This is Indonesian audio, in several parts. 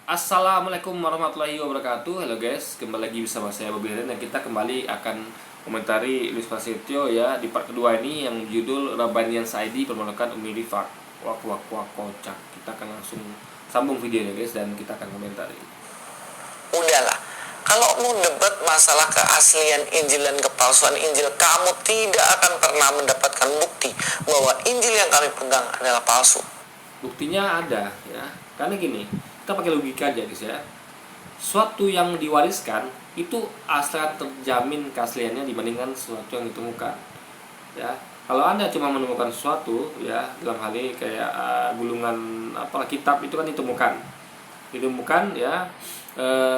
Assalamualaikum warahmatullahi wabarakatuh. Halo guys, kembali lagi bersama saya Bobby dan kita kembali akan komentari Luis Prasetyo ya di part kedua ini yang judul Rabbanian Saidi Permulakan Umi Rifak. Wak wak wak kocak. Kita akan langsung sambung videonya guys dan kita akan komentari. Udahlah, kalau mau debat masalah keaslian Injil dan kepalsuan Injil, kamu tidak akan pernah mendapatkan bukti bahwa Injil yang kami pegang adalah palsu. Buktinya ada ya. Karena gini, kita pakai logika aja guys ya. Suatu yang diwariskan itu asal terjamin keasliannya dibandingkan sesuatu yang ditemukan. Ya, kalau Anda cuma menemukan sesuatu ya dalam hal ini kayak gulungan kitab itu kan ditemukan ya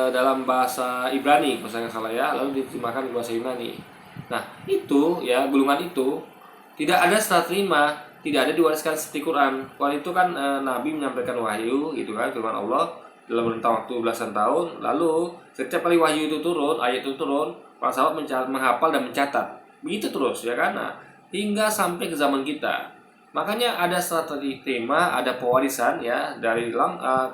dalam bahasa Ibrani kalau saya nggak salah ya, lalu diterjemahkan ke bahasa Yunani. Nah itu ya gulungan itu tidak ada setelah terima, tidak ada diwariskan seperti Quran. Quran itu kan Nabi menyampaikan wahyu gitu kan, firman Allah dalam rentang waktu belasan tahun. Lalu setiap kali wahyu itu turun, ayat itu turun, para sahabat menghafal dan mencatat. Begitu terus ya kan, nah, hingga sampai ke zaman kita. Makanya ada setelah terima, ada pewarisan ya dari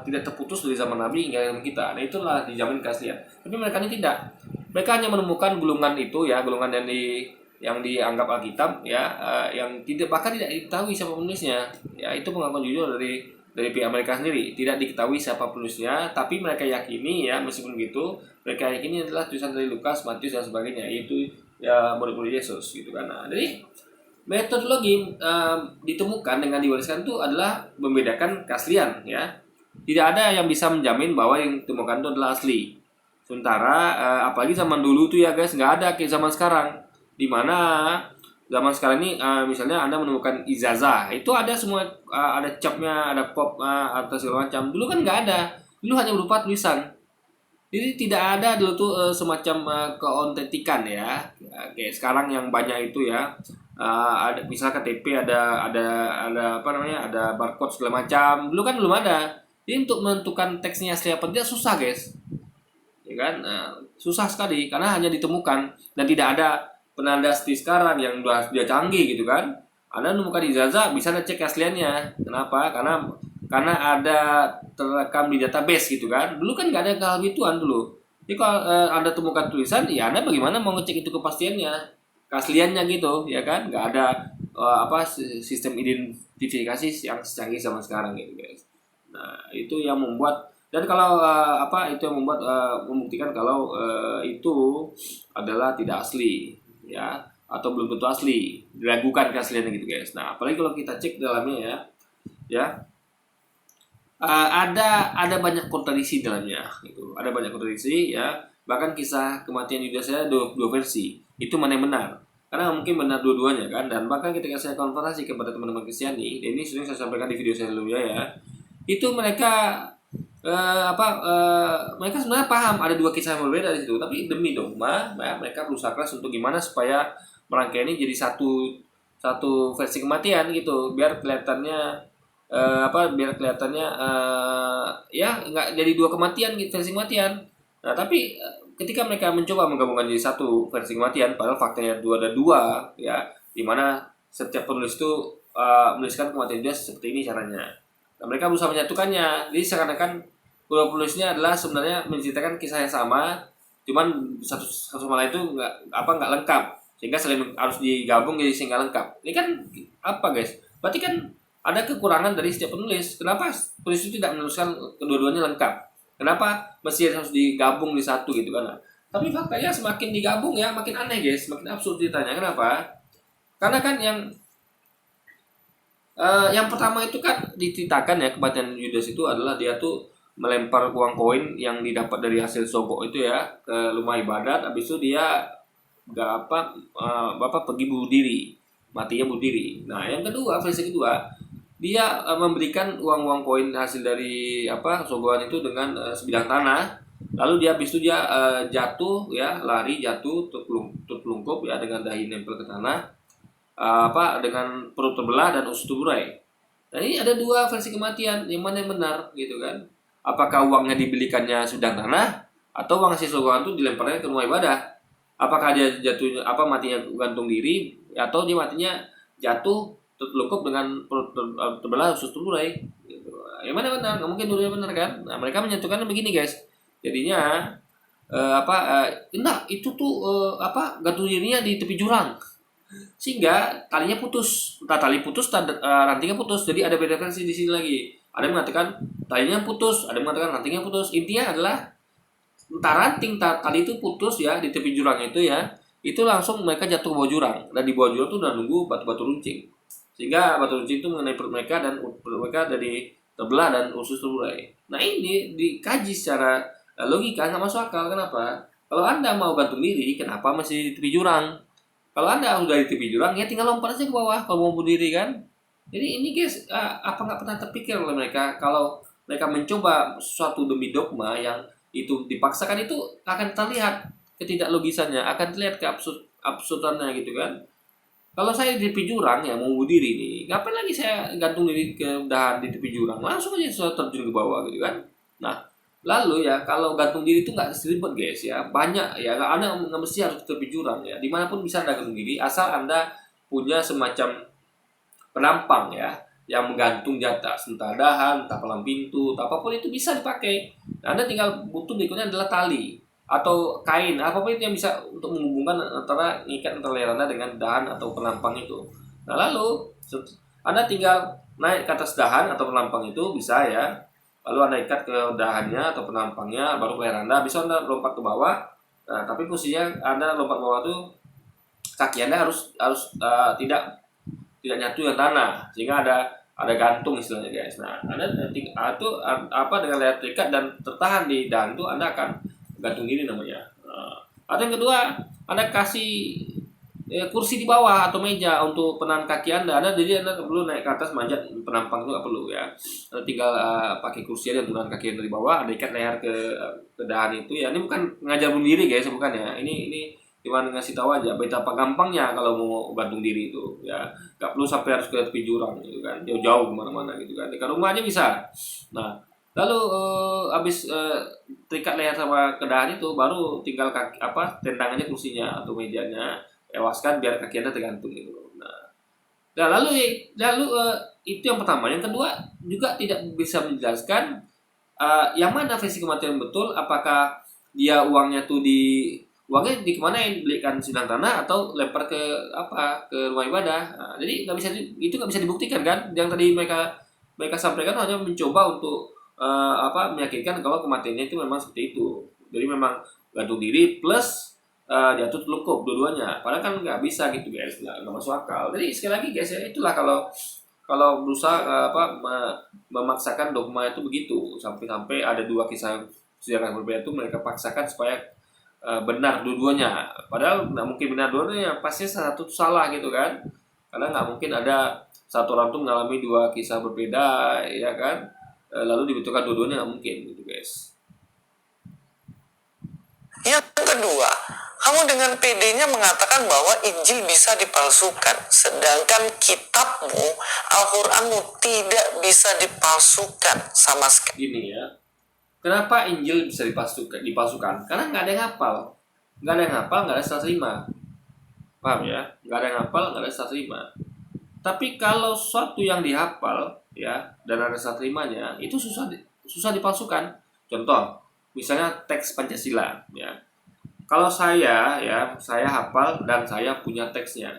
tidak terputus dari zaman Nabi hingga zaman kita. Nah itulah dijamin keaslian. Tapi mereka ini tidak. Mereka hanya menemukan gulungan itu ya, gulungan yang dianggap Alkitab ya, yang bahkan tidak diketahui siapa penulisnya. Ya itu pengakuan jujur dari pihak mereka sendiri. Tidak diketahui siapa penulisnya, tapi mereka yakini ya, meskipun begitu mereka yakini adalah tulisan dari Lukas, Matius dan sebagainya. Itu ya murid-murid Yesus gitu kan. Nah, jadi metodologi ditemukan dengan diwariskan itu adalah membedakan keaslian ya. Tidak ada yang bisa menjamin bahwa yang ditemukan itu adalah asli. Sementara apalagi zaman dulu tuh ya guys, nggak ada kayak zaman sekarang. Dimana zaman sekarang ini misalnya Anda menemukan ijazah, itu ada semua, ada capnya, ada pop atau segala macam. Dulu kan nggak ada. Dulu hanya berupa tulisan. Jadi tidak ada dulu tuh semacam keautentikan ya. Kayak sekarang yang banyak itu ya. Ada misal KTP, ada apa namanya, ada barcode segala macam. Dulu kan belum ada. Jadi untuk menentukan teksnya asli apa tidak susah guys, ya kan. Susah sekali karena hanya ditemukan dan tidak ada penanda seperti sekarang yang dia canggih gitu kan. Anda menemukan ijazah bisa cek asliannya. Kenapa? Karena ada terekam di database gitu kan. Dulu kan nggak ada hal gituan dulu. Jadi kalau Anda temukan tulisan, ya Anda bagaimana mau ngecek itu kepastiannya, keasliannya gitu, ya kan? Nggak ada sistem identifikasi yang secanggih zaman sekarang gitu guys. Nah itu yang membuat, dan kalau itu yang membuat membuktikan kalau itu adalah tidak asli ya, atau belum tentu asli, diragukan keasliannya gitu guys. Nah apalagi kalau kita cek dalamnya ya ada banyak kontradiksi dalamnya gitu. Ada banyak kontradiksi ya, bahkan kisah kematian Yudas saya dua versi. Itu mana yang benar, karena mungkin benar dua-duanya kan. Dan bahkan ketika saya konfrontasi kepada teman-teman Kristiani, ini sering saya sampaikan di video saya sebelumnya ya, itu mereka mereka sebenarnya paham ada dua kisah yang berbeda di situ, tapi demi dogma ya, mereka berusaha keras untuk gimana supaya merangkai ini jadi satu versi kematian gitu, biar kelihatannya biar kelihatannya ya nggak jadi dua kematian gitu, versi kematian. Nah tapi ketika mereka mencoba menggabungkan jadi satu versi kematian, padahal faktanya ada dua ya, dimana setiap penulis itu menuliskan kematian dia seperti ini caranya. Nah, mereka berusaha menyatukannya, jadi seakan-akan dua penulisnya adalah sebenarnya menceritakan kisah yang sama, cuman satu sama lain itu nggak lengkap, sehingga harus digabung jadi sehingga lengkap. Ini kan apa guys? Berarti kan ada kekurangan dari setiap penulis. Kenapa penulis itu tidak menuliskan kedua-duanya lengkap? Kenapa mesti harus digabung di satu gitu kan? Tapi faktanya semakin digabung ya makin aneh guys, makin absurd ceritanya. Kenapa? Karena kan yang pertama itu kan diceritakan ya, kematian Yudas itu adalah dia tuh melempar uang koin yang didapat dari hasil sogok itu ya ke rumah ibadat. Habis itu dia pergi bunuh diri, matinya bunuh diri. Nah yang kedua, versi kedua, dia memberikan uang koin hasil dari sogokan itu dengan sebidang tanah. Lalu dia habis itu dia jatuh ya, lari jatuh terpelungkup ya dengan dahi nempel ke tanah, dengan perut terbelah dan usus terburai. Nah ini ada dua versi kematian, yang mana yang benar gitu kan? Apakah uangnya dibelikannya sebidang tanah, atau uang hasil sogokan itu dilemparnya ke rumah ibadah? Apakah dia matinya gantung diri, atau dia matinya jatuh terlungkup dengan perut terbelah usus terburai gitu. Gimana benar? Nggak mungkin dua-duanya benar kan? Nah, mereka menyatukan begini guys. Jadinya enggak itu tuh gantung dirinya di tepi jurang sehingga talinya putus. Entah tali putus, rantingnya putus. Jadi ada beda versi di sini lagi. Ada yang mengatakan talinya putus, ada yang mengatakan rantingnya putus. Intinya adalah entah ranting, tali itu putus ya di tepi jurang itu ya. Itu langsung mereka jatuh ke bawah jurang. Dan di bawah jurang itu udah nunggu batu-batu runcing. Sehingga batu runcing itu mengenai perut mereka dan perut mereka dari terbelah dan usus terurai. Nah ini dikaji secara logika nggak masuk akal. Kenapa? Kalau Anda mau gantung diri, kenapa masih di tepi jurang? Kalau Anda udah di tepi jurang, ya tinggal lompat aja ke bawah kalau mau bunuh diri kan. Jadi ini guys, apa nggak pernah terpikir oleh mereka kalau mereka mencoba sesuatu demi dogma yang itu dipaksakan, itu akan terlihat ketidaklogisannya, akan terlihat absurdannya gitu kan. Kalau saya di tepi jurang ya mau bunuh diri nih, ngapain lagi saya gantung diri ke dahan di tepi jurang? Langsung aja saya terjun ke bawah gitu kan. Nah, lalu ya kalau gantung diri itu nggak ribet guys ya, banyak ya, Anda nggak mesti harus ke tepi jurang ya, dimanapun bisa Anda gantung diri asal Anda punya semacam penampang ya yang menggantung di atas, entah dahan, entah palang pintu, entah apapun itu bisa dipakai. Nah, Anda tinggal butuh berikutnya adalah tali atau kain, apapun itu yang bisa untuk menghubungkan antara ikat antara leher Anda dengan dahan atau penampang itu. Nah, lalu Anda tinggal naik ke atas dahan atau penampang itu bisa ya. Lalu Anda ikat ke dahannya atau penampangnya, baru leher Anda, bisa Anda lompat ke bawah. Nah, tapi posisinya Anda lompat ke bawah itu kaki Anda harus tidak nyatu dengan tanah, sehingga ada gantung istilahnya guys. Nah, Anda itu dengan leher terikat dan tertahan di dahan itu, Anda akan gantung diri namanya. Atau yang kedua, Anda kasih kursi di bawah atau meja untuk penahan kaki Anda. Jadi Anda perlu naik ke atas manjat penampang itu nggak perlu ya. Anda tinggal pakai kursi aja untuk menahan kaki Anda di bawah. Anda ikat leher ke dahan itu ya. Ini bukan ngajar bunuh diri guys, bukan ya. Ini cuma ngasih tahu aja betapa gampangnya kalau mau gantung diri itu ya. Nggak perlu sampai harus ke tepi jurang gitu kan, jauh-jauh kemana-mana gitu kan. Di rumah aja bisa. Nah, lalu habis terikat leher sama ke dahan itu, baru tinggal tendangannya kursinya atau mejanya, ewaskan biar kaki Anda tergantung gitu. Nah, lalu itu yang pertama. Yang kedua juga tidak bisa menjelaskan yang mana versi kematian betul. Apakah dia uangnya di kemana yang belikan sidang tanah atau lempar ke rumah ibadah. Nah, jadi nggak bisa dibuktikan kan. Yang tadi mereka sampaikan hanya mencoba untuk meyakinkan kalau kematiannya itu memang seperti itu. Jadi memang gantung diri plus jatuh terlungkup dua-duanya. Padahal kan nggak bisa gitu guys, nggak masuk akal. Jadi sekali lagi guys ya, itulah kalau berusaha memaksakan dogma itu begitu, sampai ada dua kisah sejarah berbeda itu mereka paksakan supaya benar dua-duanya. Padahal nggak mungkin benar dua-duanya, pasti satu salah gitu kan. Karena nggak mungkin ada satu orang tuh mengalami dua kisah berbeda ya kan, lalu dibutuhkan dua-duanya, nggak mungkin gitu guys. Yang kedua, kamu dengan PD-nya mengatakan bahwa Injil bisa dipalsukan, sedangkan kitabmu, Al-Quranmu tidak bisa dipalsukan sama sekali. Gini ya, kenapa Injil bisa dipalsukan? Karena nggak ada yang hafal, nggak ada serah terima. Paham ya? Nggak ada yang hafal, nggak ada serah terima. Tapi kalau sesuatu yang dihafal ya dan ada serah terimanya, itu susah dipalsukan. Contoh, misalnya teks Pancasila ya. Kalau saya hafal dan saya punya teksnya.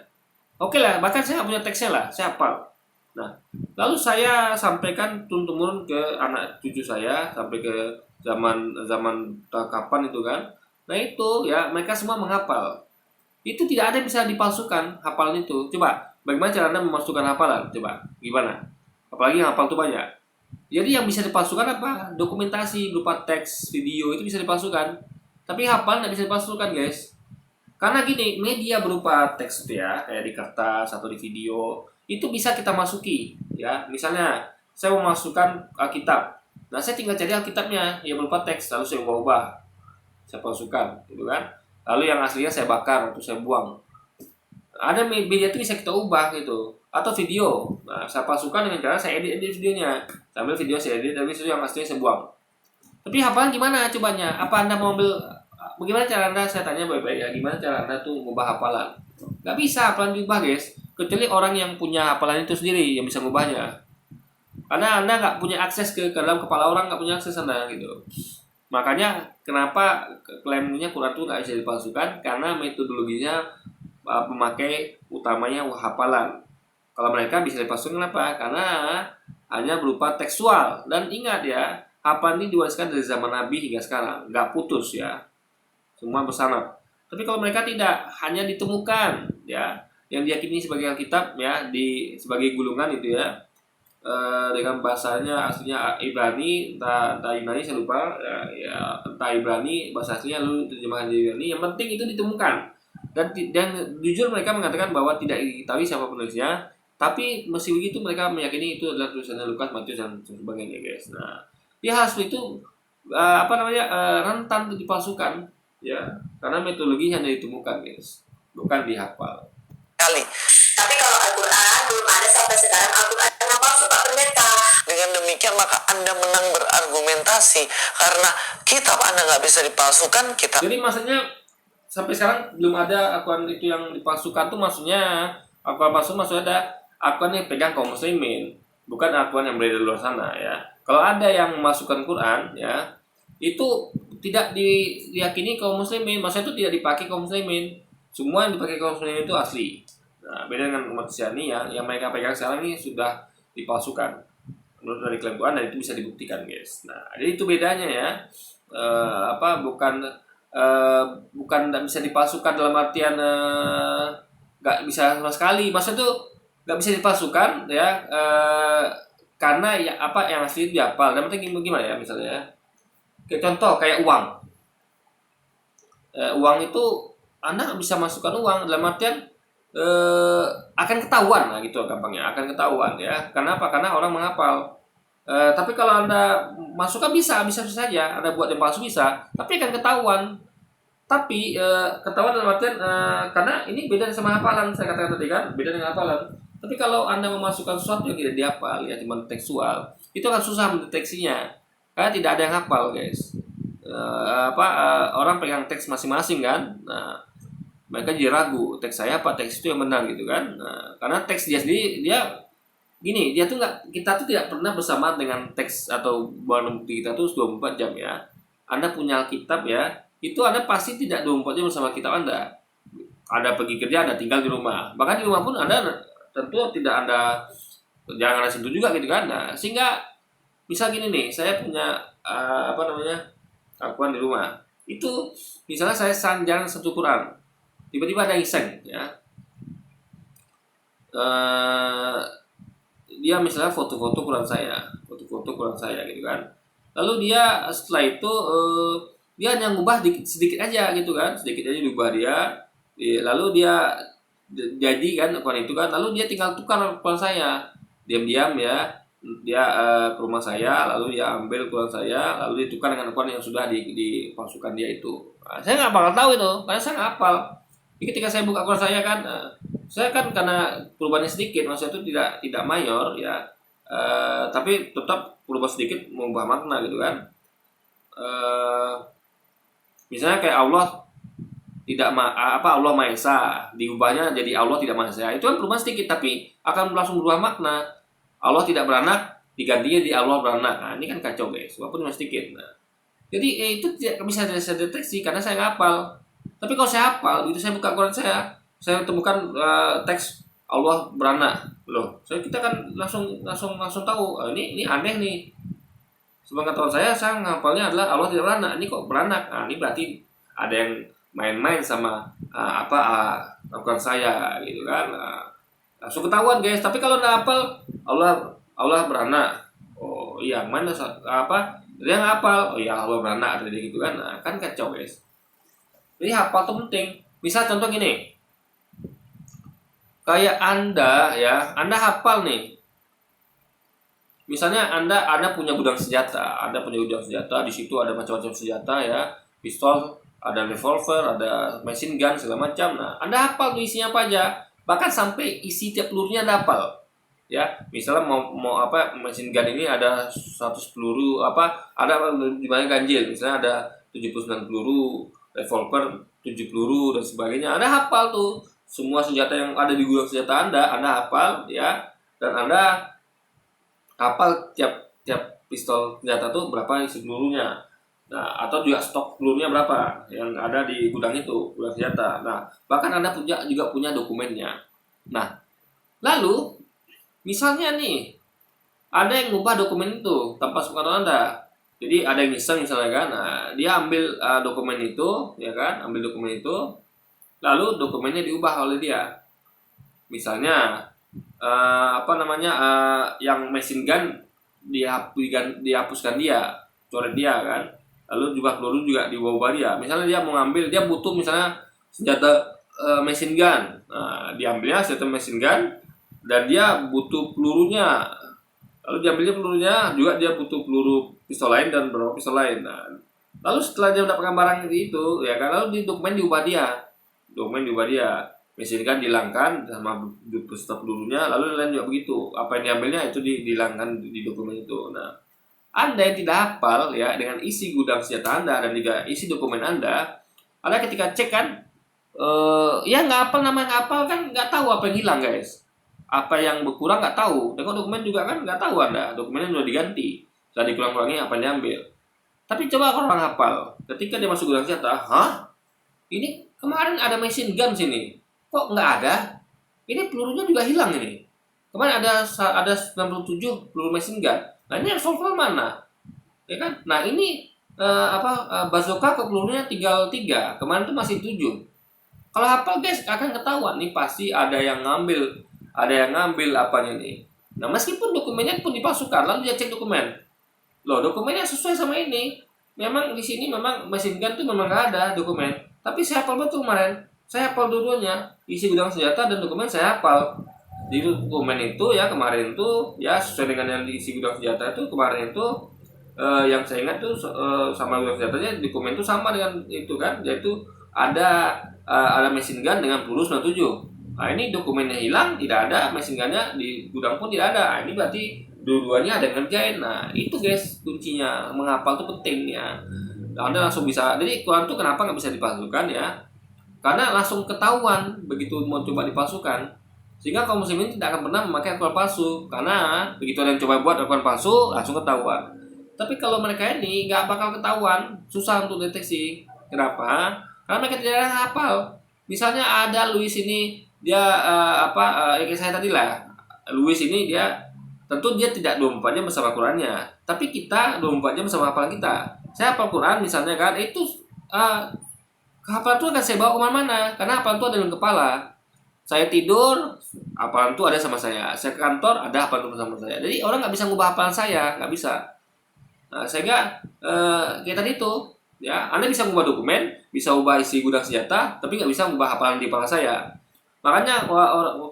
Oke lah, bahkan saya punya teksnya lah, saya hafal. Nah, lalu saya sampaikan turun-temurun ke anak cucu saya sampai ke zaman kapan itu kan. Nah, itu ya mereka semua menghafal. Itu tidak ada yang bisa dipalsukan hafalan itu. Coba, bagaimana cara Anda memasukkan hafalan? Coba, gimana? Apalagi yang hafal itu banyak. Jadi yang bisa dipalsukan apa? Dokumentasi berupa teks, video itu bisa dipalsukan. Tapi hafalan nggak bisa dipalsukan guys. Karena gini, media berupa teks itu ya, kayak di kertas atau di video, itu bisa kita masuki ya. Misalnya saya mau masukkan Alkitab. Nah, saya tinggal cari Alkitabnya yang berupa teks, lalu saya ubah, saya palsukan gitu kan. Lalu yang aslinya saya bakar atau saya buang. Ada media itu bisa kita ubah gitu. Atau video. Nah, saya palsukan dengan cara saya edit videonya. Sambil video saya edit, tapi yang aslinya saya buang. Tapi hafalan gimana cobanya? Apa Anda mau ambil, bagaimana cara Anda, saya tanya baik-baik ya, gimana cara Anda tuh mengubah hafalan? Gak bisa hafalan diubah guys, kecuali orang yang punya hafalan itu sendiri yang bisa mengubahnya. Karena Anda nggak punya akses ke dalam kepala orang, nggak punya akses Anda gitu. Makanya kenapa klaimnya Quran itu nggak bisa dipalsukan, karena metodologinya pemakai utamanya hafalan. Kalau mereka bisa dipalsukan kenapa? Karena hanya berupa tekstual. Dan ingat ya, hafalan ini diwariskan dari zaman Nabi hingga sekarang, nggak putus ya, semua bersanad. Tapi kalau mereka tidak, hanya ditemukan ya yang diyakini sebagai Alkitab ya, sebagai gulungan itu ya, dengan bahasanya aslinya Ibrani, entah Yunani saya lupa ya, entah Ibrani bahasa aslinya lalu terjemahan dari Ibrani. Yang penting itu ditemukan, dan jujur mereka mengatakan bahwa tidak diketahui siapa penulisnya, tapi meski begitu mereka meyakini itu adalah tulisannya Lukas, Matius dan sebagainya guys. Nah, ya hasil itu rentan untuk dipalsukan ya, karena metodologinya hanya ditemukan guys, bukan dihafal kali. Tapi kalau Al-Quran belum ada sampai sekarang Al-Quran yang palsu Pak Pendeta. Dengan demikian maka Anda menang berargumentasi karena kitab Anda nggak bisa dipalsukan. Jadi maksudnya sampai sekarang belum ada Al-Quran itu yang dipalsukan tuh, maksudnya Al-Quran palsu maksudnya ada Al-Quran yang pegang kaum muslimin, bukan Al-Quran yang beredar di luar sana ya. Kalau ada yang memasukkan Quran ya, itu tidak diyakini kaum muslimin, maksudnya itu tidak dipakai kaum muslimin. Semua yang dipakai kaum muslimin itu asli. Nah, beda dengan umat Kristiani yang mereka pegang sekarang ini sudah dipalsukan menurut dari klaim Quran, dan itu bisa dibuktikan guys. Nah, jadi itu bedanya ya. Bukan tidak bisa dipalsukan dalam artian nggak bisa sama sekali. Maksudnya tuh nggak bisa dipalsukan ya, karena ya apa yang asli itu dihafal. Dan penting gimana ya, misalnya ya, kayak contoh kayak uang. Uang itu Anda bisa masukkan uang dalam artian akan ketahuan lah gitu gampangnya, akan ketahuan ya. Kenapa? Karena orang menghafal. Tapi kalau Anda masukkan bisa saja Anda buat yang palsu bisa, tapi akan ketahuan. Tapi ketahuan dalam artian karena ini beda sama hafalan, saya katakan tadi kan, beda dengan hafalan. Tapi kalau Anda memasukkan sesuatu yang tidak dihafal ya, cuma tekstual, itu akan susah mendeteksinya karena tidak ada yang hafal guys. Orang pegang teks masing-masing kan. Nah, mereka jadi ragu, teks saya apa teks itu yang benar gitu kan. Nah, karena teks dia sendiri, dia tuh nggak, kita tuh tidak pernah bersama dengan teks atau barang bukti kita tuh 24 jam ya. Anda punya Alkitab ya, itu Anda pasti tidak 24 jam bersama kitab Anda. Anda pergi kerja, Anda tinggal di rumah, bahkan di rumah pun Anda tentu tidak jangan Anda sentuh juga gitu kan. Nah, sehingga bisa gini nih, saya punya Al-Quran di rumah, itu misalnya saya jangan sentuh Quran, tiba-tiba ada iseng ya, dia misalnya foto-foto Quran saya gitu kan, lalu dia setelah itu dia hanya ngubah sedikit aja gitu kan, sedikit aja diubah dia, lalu dia jadi kan Quran itu kan, lalu dia tinggal tukar Quran saya diam-diam ya, dia ke rumah saya, lalu dia ambil Quran saya, lalu ditukar dengan Quran yang sudah dipalsukan dia itu. Nah, saya nggak bakal tahu itu karena saya nggak hafal. Jadi ketika saya buka Quran saya kan, saya kan karena perubahannya sedikit, maksudnya itu tidak mayor ya, tapi tetap perubahan sedikit mengubah makna gitu kan. Misalnya kayak Allah Allah Maha Esa, diubahnya jadi Allah tidak Maha Esa, itu kan perubahan sedikit tapi akan langsung berubah makna. Allah tidak beranak digantinya di Allah beranak. Nah, ini kan kacau guys, walaupun cuma sedikit. Nah, jadi itu tidak bisa saya deteksi karena saya nggak hafal. Tapi kalau saya hafal, begitu saya buka Quran saya temukan teks Allah beranak, loh, kita kan langsung tahu, ini aneh nih. Sepengetahuan saya ngapalnya adalah Allah tidak beranak, ini kok beranak. Nah, ini berarti ada yang main-main sama Al-Quran saya gitu kan. Langsung ketahuan guys. Tapi kalau nggak hafal, Allah beranak, oh iya, mana dia nggak hafal, oh iya Allah beranak, jadi gitu kan. Nah, kan kacau guys. Jadi hafal itu penting. Misal contoh gini, kayak Anda hafal nih. Misalnya Anda punya gudang senjata, di situ ada macam-macam senjata ya, pistol, ada revolver, ada machine gun segala macam. Nah, Anda hafal tuh isinya apa aja, bahkan sampai isi tiap pelurunya Anda hafal. Ya, misalnya mau machine gun ini ada 100 peluru, ada di mana ganjil, misalnya ada 79 peluru, revolver 7 peluru dan sebagainya. Anda hafal tuh semua senjata yang ada di gudang senjata Anda hafal ya, dan Anda hafal tiap tiap pistol senjata tuh berapa isi pelurunya. Nah, atau juga stok pelurunya berapa yang ada di gudang itu, gudang senjata. Nah, bahkan Anda juga punya dokumennya. Nah, lalu misalnya nih ada yang ngubah dokumen itu tanpa sepengetahuan Anda. Jadi ada yang iseng misalnya kan, nah, dia ambil dokumen itu, ya kan, ambil dokumen itu, lalu dokumennya diubah oleh dia. Misalnya yang machine gun dihapuskan dia, coret dia kan, lalu jumlah peluru juga diubah dia. Misalnya dia mau ngambil, dia butuh misalnya senjata machine gun, nah, diambilnya senjata machine gun dan dia butuh pelurunya, lalu diambilnya pelurunya juga, dia butuh peluru pistol lain dan beberapa pistol lain. Nah, lalu setelah dia mendapatkan barang itu, ya kan, lalu di dokumen diubah dia, mesin kan dihilangkan sama beserta pelurunya, lalu lain juga begitu, apa yang diambilnya itu dihilangkan di dokumen itu. Nah, Anda yang tidak hafal ya dengan isi gudang senjata Anda dan juga isi dokumen Anda ketika cek kan, ya nggak hafal, nama nggak hafal kan, nggak tahu apa yang hilang guys, apa yang berkurang nggak tahu. Dengan dokumen juga kan nggak tahu Anda, dokumennya sudah diganti, sudah dikurang-kurangi apa yang diambil. Tapi coba kalau orang hafal, ketika dia masuk gudang senjata, ini kemarin ada machine gun sini, kok nggak ada? Ini pelurunya juga hilang ini. Kemarin ada 97 peluru machine gun. Nah, ini revolver mana? Ya kan? Nah, ini bazooka ke pelurunya tinggal 3. Kemarin tuh masih 7. Kalau hafal guys akan ketahuan nih, pasti ada yang ngambil apanya nih. Nah, meskipun dokumennya pun dipalsukan, lalu dia cek dokumen. Loh, dokumennya sesuai sama ini. Memang di sini memang machine gun tuh memang nggak ada dokumen. Tapi saya hafal betul kemarin. Saya hafal dua-duanya, isi gudang senjata dan dokumen saya hafal. Di dokumen itu ya kemarin itu ya sesuai dengan yang diisi gudang senjata itu kemarin itu, yang saya ingat tuh sama gudang senjatanya dokumen itu sama dengan itu kan, yaitu ada machine gun dengan peluru 97. Nah, ini dokumennya hilang, tidak ada machine gunnya di gudang pun tidak ada. Nah, ini berarti dua-duanya ada yang ngerjain. Nah, itu guys kuncinya, menghafal itu penting ya. Anda langsung bisa. Jadi Quran itu kenapa nggak bisa dipalsukan ya? Karena langsung ketahuan begitu mau coba dipalsukan, sehingga kaum muslimin tidak akan pernah memakai Al-Quran palsu, karena begitu ada yang coba buat Al-Quran palsu langsung ketahuan. Tapi kalau mereka ini nggak bakal ketahuan, susah untuk deteksi. Kenapa? Karena mereka tidak ada hafal. Misalnya ada Louis ini, dia kayak saya tadi lah, Louis ini dia tentu dia tidak 24 jam bersama Qurannya, tapi kita 24 jam bersama hafalan kita. Saya hafal Quran misalnya kan, itu hafalan itu akan saya bawa kemana-mana, karena hafalan itu ada dalam kepala. Saya tidur, hafalan itu ada sama saya. Saya ke kantor, ada hafalan itu bersama saya. Jadi orang nggak bisa ngubah hafalan saya, nggak bisa. Nah, sehingga kayak tadi itu, ya, Anda bisa ngubah dokumen, bisa ubah isi gudang senjata, tapi nggak bisa ngubah hafalan di kepala saya. Makanya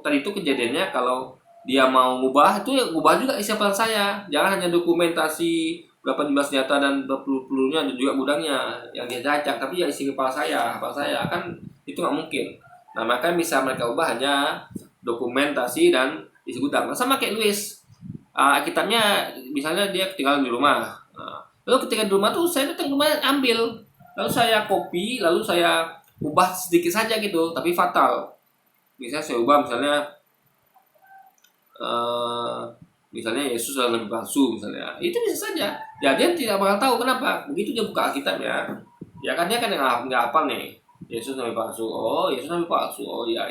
tadi itu kejadiannya, kalau dia mau ngubah itu ya ngubah juga isi hafalan saya. Jangan hanya dokumentasi berapa jumlah senjata dan pelurunya dan juga gudangnya yang dia cacak, tapi ya isi kepala saya, hafalan saya, kan itu nggak mungkin. Nah, makanya bisa mereka ubah hanya dokumentasi dan isi gudang. Nah, sama kayak Luis, kitabnya misalnya dia tinggal di rumah. Nah, lalu ketika di rumah tuh saya datang ke rumah ambil, lalu saya copy, lalu saya ubah sedikit saja gitu, tapi fatal. Misalnya saya ubah misalnya Yesus adalah nabi palsu misalnya, itu bisa saja. Ya dia tidak bakal tahu kenapa. Begitu dia buka Alkitab ya kan, dia kan nggak hafal nih. Yesus nabi palsu, oh Yesus nabi palsu, oh iya.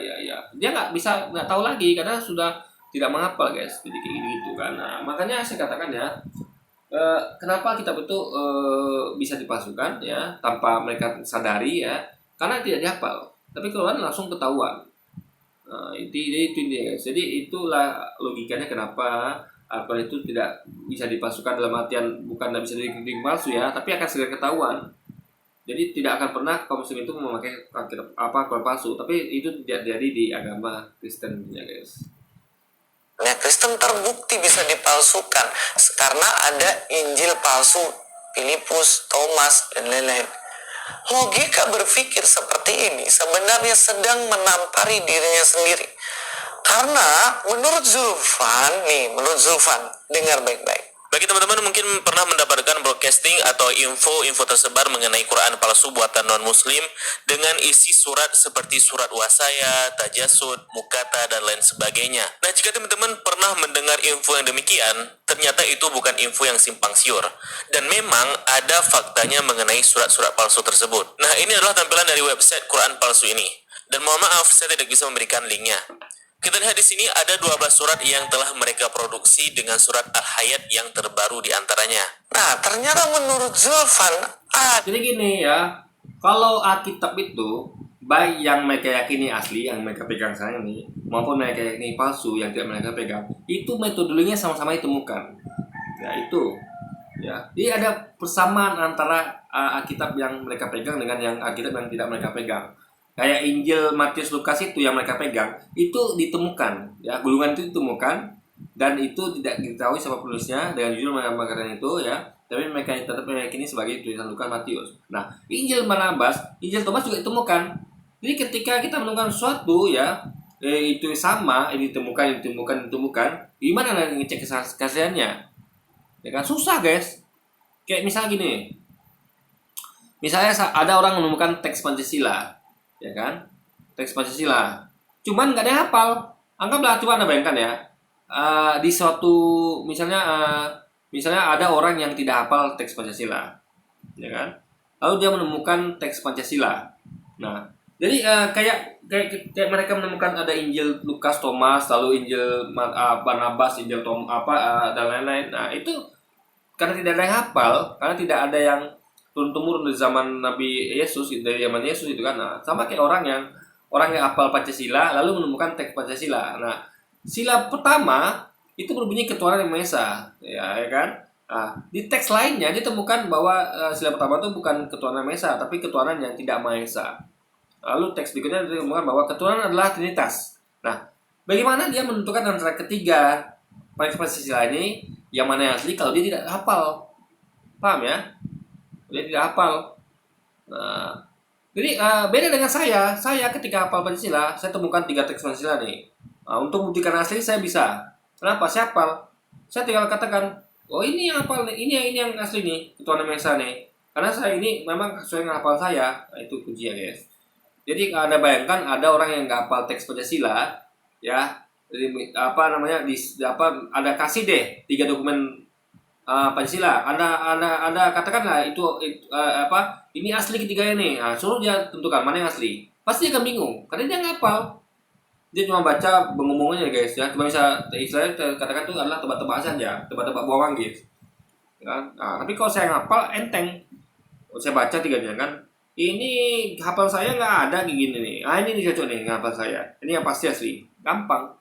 Dia nggak tahu lagi karena sudah tidak menghafal guys. Jadi kayak gitu kan. Nah, makanya saya katakan ya, kenapa kitab itu bisa dipalsukan ya tanpa mereka sadari ya, karena tidak dihafal. Tapi Quran langsung ketahuan. Nah, itu dia guys. Jadi itulah logikanya kenapa Al-Quran itu tidak bisa dipalsukan, dalam artian bukan tidak bisa dikritik palsu ya, tapi akan segera ketahuan. Jadi tidak akan pernah kaum muslim itu memakai Quran palsu, tapi itu tidak terjadi di agama Kristen ya guys. Nah, Kristen terbukti bisa dipalsukan karena ada Injil palsu, Filipus, Thomas, dan lain-lain. Logika berpikir seperti ini sebenarnya sedang menampari dirinya sendiri. Karena menurut Zulfan, dengar baik-baik. Bagi teman-teman mungkin pernah mendapatkan broadcasting atau info-info tersebar mengenai Quran palsu buatan non-muslim dengan isi surat seperti surat wasaya, tajasud, mukata, dan lain sebagainya. Nah, jika teman-teman pernah mendengar info yang demikian, ternyata itu bukan info yang simpang siur. Dan memang ada faktanya mengenai surat-surat palsu tersebut. Nah, ini adalah tampilan dari website Quran palsu ini. Dan mohon maaf, saya tidak bisa memberikan linknya. Kita lihat di sini ada 12 surat yang telah mereka produksi dengan surat Al-Hayat yang terbaru di antaranya. Nah, ternyata menurut Zulfan, Jadi gini ya, kalau Alkitab itu baik yang mereka yakini asli yang mereka pegang sekarang ini maupun mereka yakini palsu yang tidak mereka pegang, itu metodologinya sama-sama ditemukan. Ya itu. Ya, jadi ada persamaan antara Alkitab yang mereka pegang dengan yang Alkitab yang tidak mereka pegang. Kayak Injil Matius Lukas itu yang mereka pegang itu ditemukan, ya gulungan itu ditemukan dan itu tidak diketahui siapa penulisnya dengan judul menggambarkan itu ya, tapi mereka tetap meyakini sebagai tulisan Lukas Matius. Nah, Injil Barnabas, Injil Thomas juga ditemukan. Jadi ketika kita menemukan sesuatu ya itu sama, ini ditemukan, gimana nanti ngecek kesaksiannya? Ya kan susah guys. Kayak misalnya gini, misalnya ada orang menemukan teks Pancasila, ya kan, teks Pancasila, cuman nggak ada yang hafal. Anggaplah, coba anda bayangkan ya, di suatu misalnya ada orang yang tidak hafal teks Pancasila, ya kan, lalu dia menemukan teks Pancasila. Nah, jadi kayak mereka menemukan ada Injil Lukas, Thomas, lalu Injil Barnabas, Injil dan lain-lain. Nah, itu karena tidak ada yang hafal, karena tidak ada yang turun-temurun dari zaman Nabi Yesus, dari zaman Yesus itu kan. Nah, sama kayak orang yang hafal Pancasila lalu menemukan teks Pancasila. Nah, sila pertama itu berbunyi ketuhanan yang Maha Esa, ya kan? Nah, di teks lainnya ditemukan bahwa sila pertama itu bukan ketuhanan yang Maha Esa, tapi ketuhanan yang tidak Maha Esa. Lalu teks berikutnya ditemukan bahwa ketuhanan adalah Trinitas. Nah, bagaimana dia menentukan antara ketiga teks Pancasila ini yang mana yang asli kalau dia tidak hafal? Paham ya? Dia tidak hafal. Nah, jadi beda dengan saya. Saya ketika hafal Pancasila, saya temukan 3 teks Pancasila nih. Nah, untuk membuktikan asli saya bisa. Kenapa? Saya hafal. Saya tinggal katakan, oh ini yang hafal nih, ini yang asli nih, ketuhanan Maha Esa nih. Karena saya ini memang sesuai dengan hafal saya. Nah, itu kuncinya guys. Jadi kalau Anda bayangkan ada orang yang nggak hafal teks Pancasila, ya, jadi ada kasih deh 3 dokumen Pancasila. Anda katakanlah itu ini asli ketiganya nih. Nah, suruh dia tentukan mana yang asli. Pasti dia akan bingung karena dia nggak hafal. Dia cuma baca pengumumannya guys ya. Cuma bisa istilahnya katakan itu adalah tebak-tebakan saja, tebak-tebak bohongan guys. Kan? Nah, tapi kalau saya hafal enteng. Saya baca 3-nya kan. Ini hafal saya nggak ada kayak gini nih. Ini cocok nih hafal saya. Ini yang pasti asli. Gampang.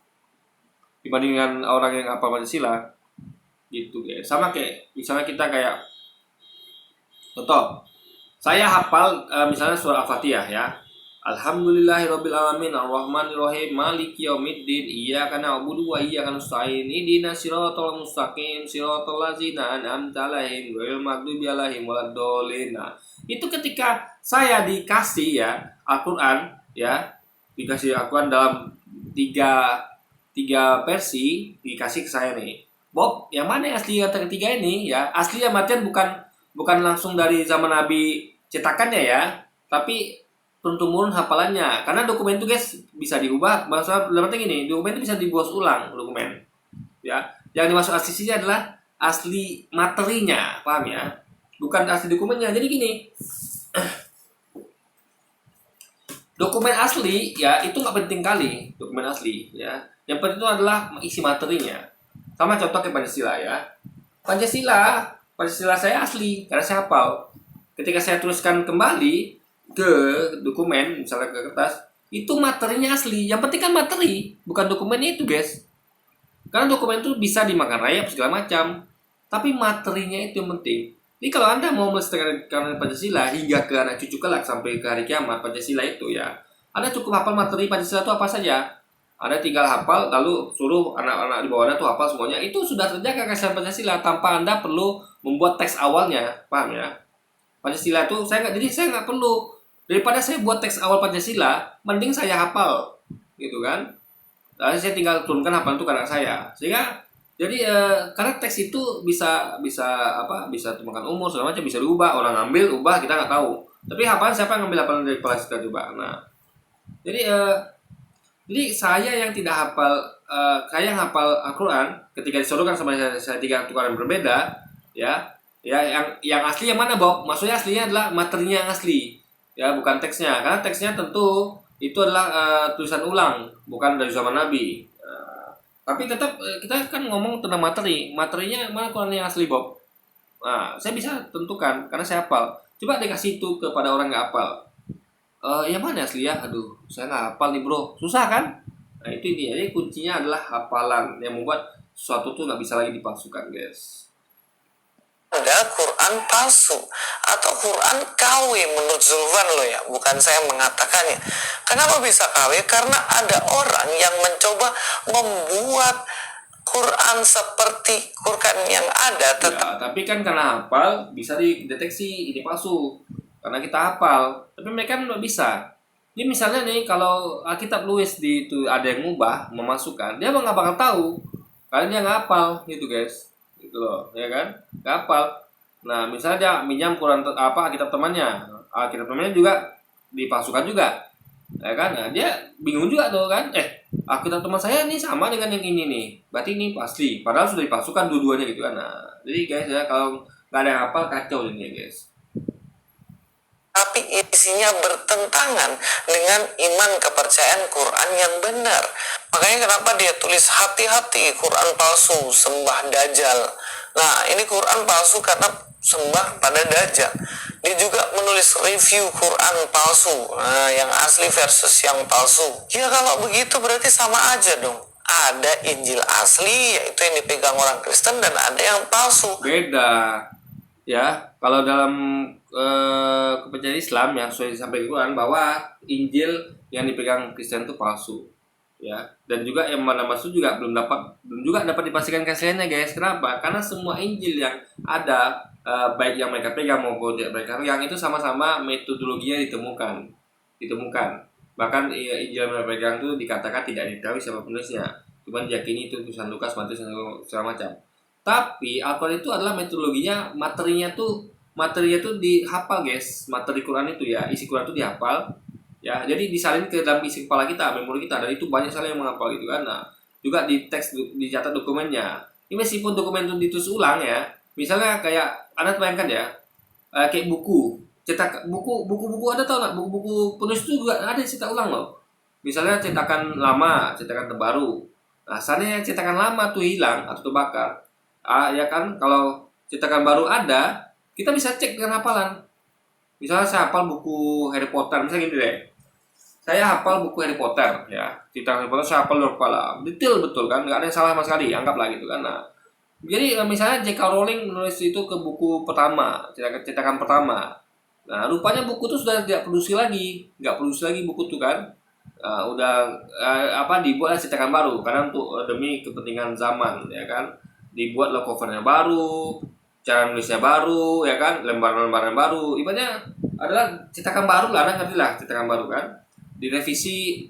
Dibandingkan orang yang hafal Pancasila. Gitu guys. Sama kayak misalnya kita kayak contoh, saya hafal misalnya surah Al-Fatihah ya. Alhamdulillahirabbil alamin arrahmanirrahim maliki yaumiddin iyyaka na'budu wa iyyaka nasta'in ihdinas siratal mustaqim siratal ladzina an'amta 'alaihim ghairil maghdubi 'alaihim waladdallin. Nah, itu ketika saya dikasih ya Al-Qur'an ya, dikasih Al-Qur'an dalam tiga versi dikasih ke saya nih. Bob, yang mana yang asli kata ketiga ini ya? Asli yang artian bukan langsung dari zaman Nabi cetakannya ya, tapi turun-temurun hafalannya. Karena dokumen itu guys bisa diubah. Maksudnya dalam arti gini, dokumen itu bisa dibuat ulang dokumen. Ya, yang dimaksud asli sini adalah asli materinya, paham ya? Bukan asli dokumennya. Jadi gini, dokumen asli ya itu nggak penting kali dokumen asli ya. Yang penting itu adalah isi materinya. Sama contoh kayak Pancasila ya. Pancasila saya asli karena saya hafal. Ketika saya tuliskan kembali ke dokumen, misalnya ke kertas, itu materinya asli. Yang penting kan materi, bukan dokumennya itu guys. Karena dokumen itu bisa dimakan rayap segala macam, tapi materinya itu yang penting. Jadi kalau Anda mau melestarikan Pancasila hingga ke anak cucu kelak sampai ke hari kiamat, Pancasila itu ya, Anda cukup hafal materi Pancasila itu apa saja. Anda tinggal hafal, lalu suruh anak-anak di bawah Anda tuh hafal semuanya. Itu sudah terjaga keaslian Pancasila tanpa Anda perlu membuat teks awalnya, paham ya? Pancasila itu saya nggak perlu. Daripada saya buat teks awal Pancasila, mending saya hafal, gitu kan? Lalu saya tinggal turunkan hafalan itu ke anak saya, sehingga Jadi karena teks itu bisa makan umur segala macam, bisa diubah, orang ambil ubah kita nggak tahu. Tapi hafalan siapa yang ngambil hafalan dari kepala kita coba. Nah, jadi saya yang tidak hafal, saya yang hafal Al-Quran ketika disodorkan sama saya tiga Al-Quran yang berbeda, ya, yang asli yang mana, Bob? Maksudnya aslinya adalah materinya yang asli, ya, bukan teksnya. Karena teksnya tentu itu adalah tulisan ulang, bukan dari zaman Nabi. Tapi tetap kita kan ngomong tentang materinya mana Quran yang asli, Bob? Nah, saya bisa tentukan karena saya hafal. Coba dikasih itu kepada orang nggak hafal. Yang mana asli ya? Aduh, saya nggak hafal nih bro. Susah kan? Nah itu dia. Jadi kuncinya adalah hafalan yang membuat sesuatu tuh nggak bisa lagi dipalsukan, guys. Ada Quran palsu atau Quran KW menurut Zulfan loh ya, bukan saya mengatakannya. Kenapa bisa KW? Karena ada orang yang mencoba membuat Quran seperti Quran yang ada, Ya, tapi kan karena hafal bisa dideteksi ini palsu karena kita hafal. Tapi mereka nggak bisa. Ini misalnya nih kalau Alkitab Luis di itu ada yang ngubah, memasukkan, dia nggak bakal tahu karena dia nggak hafal gitu, guys. Gitu loh, ya kan? Nggak hafal. Nah, misalnya dia minjam Quran Alkitab temannya, Alkitab temannya juga dipalsukan juga, ya kan? Nah, dia bingung juga tuh kan? Alkitab teman saya nih sama dengan yang ini nih, berarti ini pasti. Padahal sudah dipalsukan dua-duanya gitu kan? Nah, jadi guys ya kalau nggak ada yang hafal kacau ini ya guys. tapi isinya bertentangan dengan iman kepercayaan Quran yang benar. Makanya kenapa dia tulis hati-hati Quran palsu, sembah Dajjal. Nah, ini Quran palsu karena sembah pada Dajjal. Dia juga menulis review Quran palsu, nah, yang asli versus yang palsu. Ya kalau begitu berarti sama aja dong. Ada Injil asli, yaitu yang dipegang orang Kristen, dan ada yang palsu. Beda. Ya, kalau dalam kepercayaan Islam yang sudah disampaikan Quran bahwa Injil yang dipegang Kristen itu palsu, ya. Dan juga yang mana masuk juga belum juga dapat dipastikan keasliannya, guys. Kenapa? Karena semua Injil yang ada, baik yang mereka pegang maupun tidak mereka pegang, itu sama-sama metodologinya ditemukan. Bahkan Injil yang mereka pegang itu dikatakan tidak diketahui siapa penulisnya, cuman diyakini itu tulisan Lukas, Matius, dan segala macam. Tapi Al-Quran itu adalah metodologinya, materinya tuh dihafal, guys. Materi Quran itu ya, isi Quran itu dihafal. Ya, jadi disalin ke dalam isi kepala kita, memori kita, dan itu banyak sekali yang menghafal gitu kan. Nah, juga di teks dicatat dokumennya. Ini meskipun dokumen itu ditulis ulang ya. Misalnya kayak Anda bayangkan ya, kayak buku-buku ada tau nggak? Buku-buku penulis itu juga ada cetak ulang loh. Misalnya cetakan lama, cetakan terbaru. Nah, seandainya cetakan lama tuh hilang atau terbakar, ya kan, kalau cetakan baru ada, kita bisa cek dengan hafalan. Misalnya saya hafal buku Harry Potter, misalnya gini deh. Saya hafal buku Harry Potter, ya. Cetakan Harry Potter saya hafal dari kepala. Detail betul kan, nggak ada yang salah sama sekali, anggaplah gitu kan. Nah, jadi misalnya J.K. Rowling menulis itu ke buku pertama, cetakan pertama. Nah, rupanya buku itu sudah tidak nggak produksi lagi buku itu kan. Udah dibuat cetakan baru karena untuk demi kepentingan zaman, ya kan. Dibuatlah covernya baru, cara nulisnya baru, ya kan, lembaran-lembaran baru. Ibaratnya adalah cetakan baru lah, ngerti lah, cetakan baru kan. Direvisi,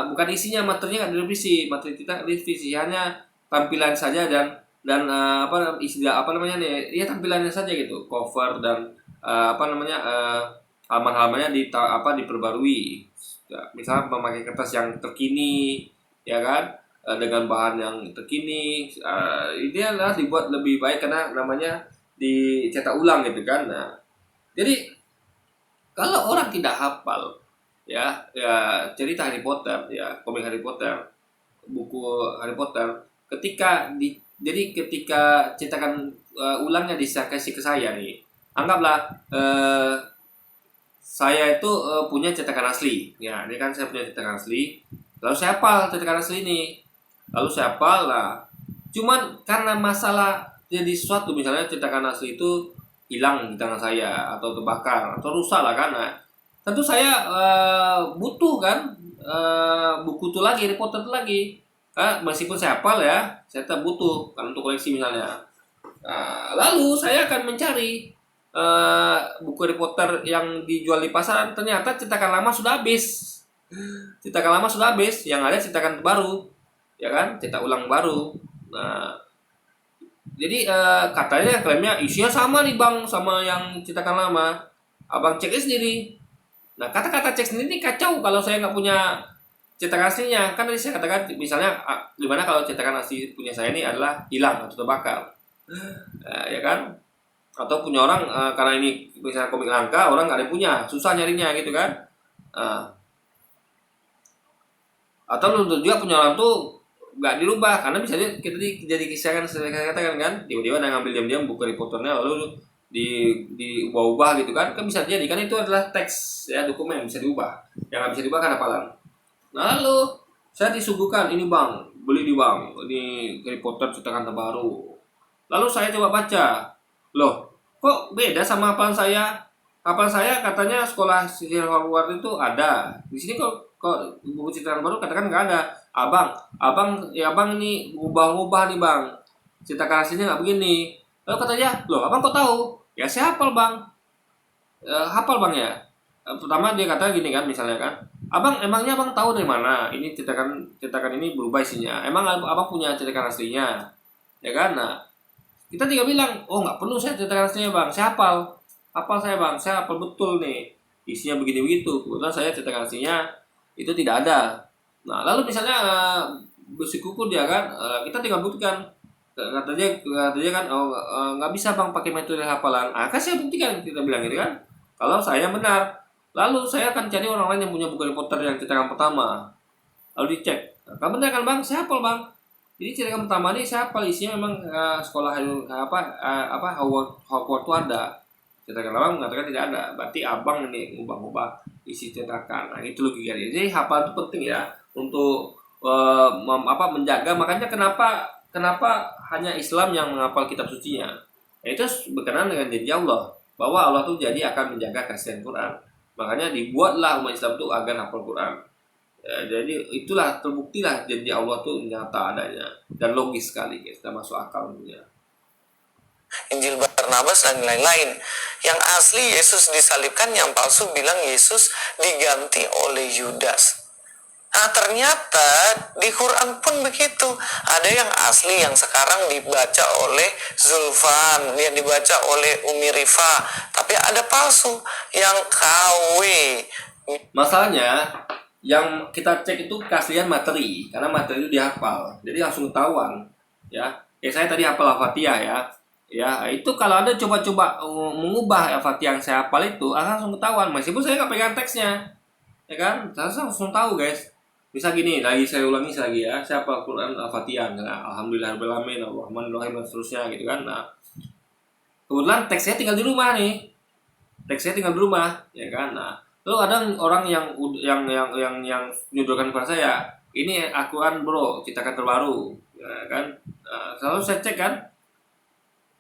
bukan isinya, materinya nggak direvisi, materi kita direvisi hanya tampilan saja apa namanya nih, ya tampilannya saja gitu, cover dan halaman-halamannya diperbarui. Ya, misalnya memakai kertas yang terkini, ya kan, dengan bahan yang terkini, ini adalah dibuat lebih baik karena namanya dicetak ulang gitu kan. Nah, jadi kalau orang tidak hafal, ya cerita Harry Potter, ya komik Harry Potter, buku Harry Potter, ketika cetakan ulangnya dikasih ke saya nih, anggaplah saya itu punya cetakan asli, ya ini kan saya punya cetakan asli, lalu saya hafal cetakan asli ini. Lalu saya hafal lah. Cuman karena masalah jadi suatu, misalnya cetakan asli itu hilang di tangan saya atau terbakar atau rusak lah kan. Nah, tentu saya butuh kan buku itu lagi, Harry Potter itu lagi. Meskipun saya hafal ya, saya tetap butuh kan untuk koleksi misalnya. Nah, lalu saya akan mencari buku Harry Potter yang dijual di pasaran. Ternyata cetakan lama sudah habis. Cetakan lama sudah habis, yang ada cetakan baru, ya kan, cetak ulang baru. Nah, Jadi katanya klaimnya isinya sama nih bang sama yang cetakan lama. Abang cek sendiri. Nah kata-kata cek sendiri ini kacau kalau saya nggak punya cetakan aslinya. Kan tadi saya katakan misalnya gimana kalau cetakan asli punya saya ini adalah hilang atau terbakar, ya kan? Atau punya orang karena ini misalnya komik langka orang nggak ada yang punya, susah nyarinya gitu kan? Nah, atau belum tentu juga punya orang tuh nggak dirubah karena bisa jadi kisah kan saya katakan kan tiba-tiba ada ngambil diam-diam buku Harry Potternya lalu diubah-ubah gitu kan bisa jadi kan itu adalah teks ya dokumen yang bisa diubah yang nggak bisa diubah kan hafalan. Nah lalu saya disuguhkan ini bang beli di bang ini Harry Potter cetakan terbaru lalu saya coba baca loh kok beda sama hafalan saya katanya sekolah sihir Hogwarts itu ada di sini kok buku cetakan baru katakan nggak ada. Abang ini ngubah-ngubah nih bang. Cetakan aslinya nggak begini. Lalu katanya, loh abang kok tahu? Ya saya hafal bang. Hafal bang ya. Pertama dia kata gini kan, misalnya kan, emangnya abang tahu dari mana? Ini cetakan ini berubah isinya. Emang abang punya cetakan aslinya, ya kan? Nah, kita tinggal bilang, oh nggak perlu saya cetakan aslinya bang. Saya hafal saya bang. Saya hafal betul nih. Isinya begini begitu. Kebetulan saya cetakan aslinya itu tidak ada. Nah, lalu misalnya bersikuku dia kan, kita tinggal buktikan. Katanya kan, oh nggak bisa bang pakai metode hafalan. Kan saya buktikan kita bilang gitu kan. Kalau saya benar, lalu saya akan cari orang lain yang punya buku Harry Potter yang cetakan pertama. Lalu dicek. Nah, kamu benar kan bang? Saya hafal bang. Jadi cetakan pertama ini saya hafal isinya memang sekolah Hogwarts itu ada. Cetakan lama mengatakan tidak ada. Berarti abang ini ngubah-ngubah isi cetakan. Nah, itu logikanya. Jadi hafal itu penting ya untuk menjaga. Makanya kenapa hanya Islam yang menghafal kitab sucinya. Itu berkenaan dengan janji Allah bahwa Allah tuh jadi akan menjaga keaslian Quran. Makanya dibuatlah umat Islam itu agar hafal Quran. Ya, jadi itulah terbuktilah janji Allah tuh nyata adanya dan logis sekali guys, dan masuk akal punya. Injil Barnabas dan lain-lain. Yang asli Yesus disalibkan, yang palsu bilang Yesus diganti oleh Yudas. Nah ternyata di Quran pun begitu. Ada yang asli yang sekarang dibaca oleh Zulfan, yang dibaca oleh Umi Rifa. Tapi ada palsu yang KW. Masalahnya yang kita cek itu keaslian materi, karena materi itu dihafal, jadi langsung ketahuan. Ya, saya tadi hafal Al-Fatihah ya. Ya, itu kalau Anda coba-coba mengubah Al-Fatihah yang saya hafal itu akan langsung ketahuan. Meskipun saya nggak pegang teksnya, ya kan? Saya langsung tahu guys. Bisa gini, saya ulangi lagi ya. Saya hafal Quran Al-Fatihah, Alhamdulillahirobbilalamin, Ar-Rahmanir-Rahim dan seterusnya gitu kan. Nah, kebetulan teksnya tinggal di rumah nih. Teksnya tinggal di rumah, ya kan? Nah, lalu ada orang yang nyodorkan kepada saya, ini Al-Quran bro, cetakan terbaru, ya kan? Nah, selalu saya cek kan.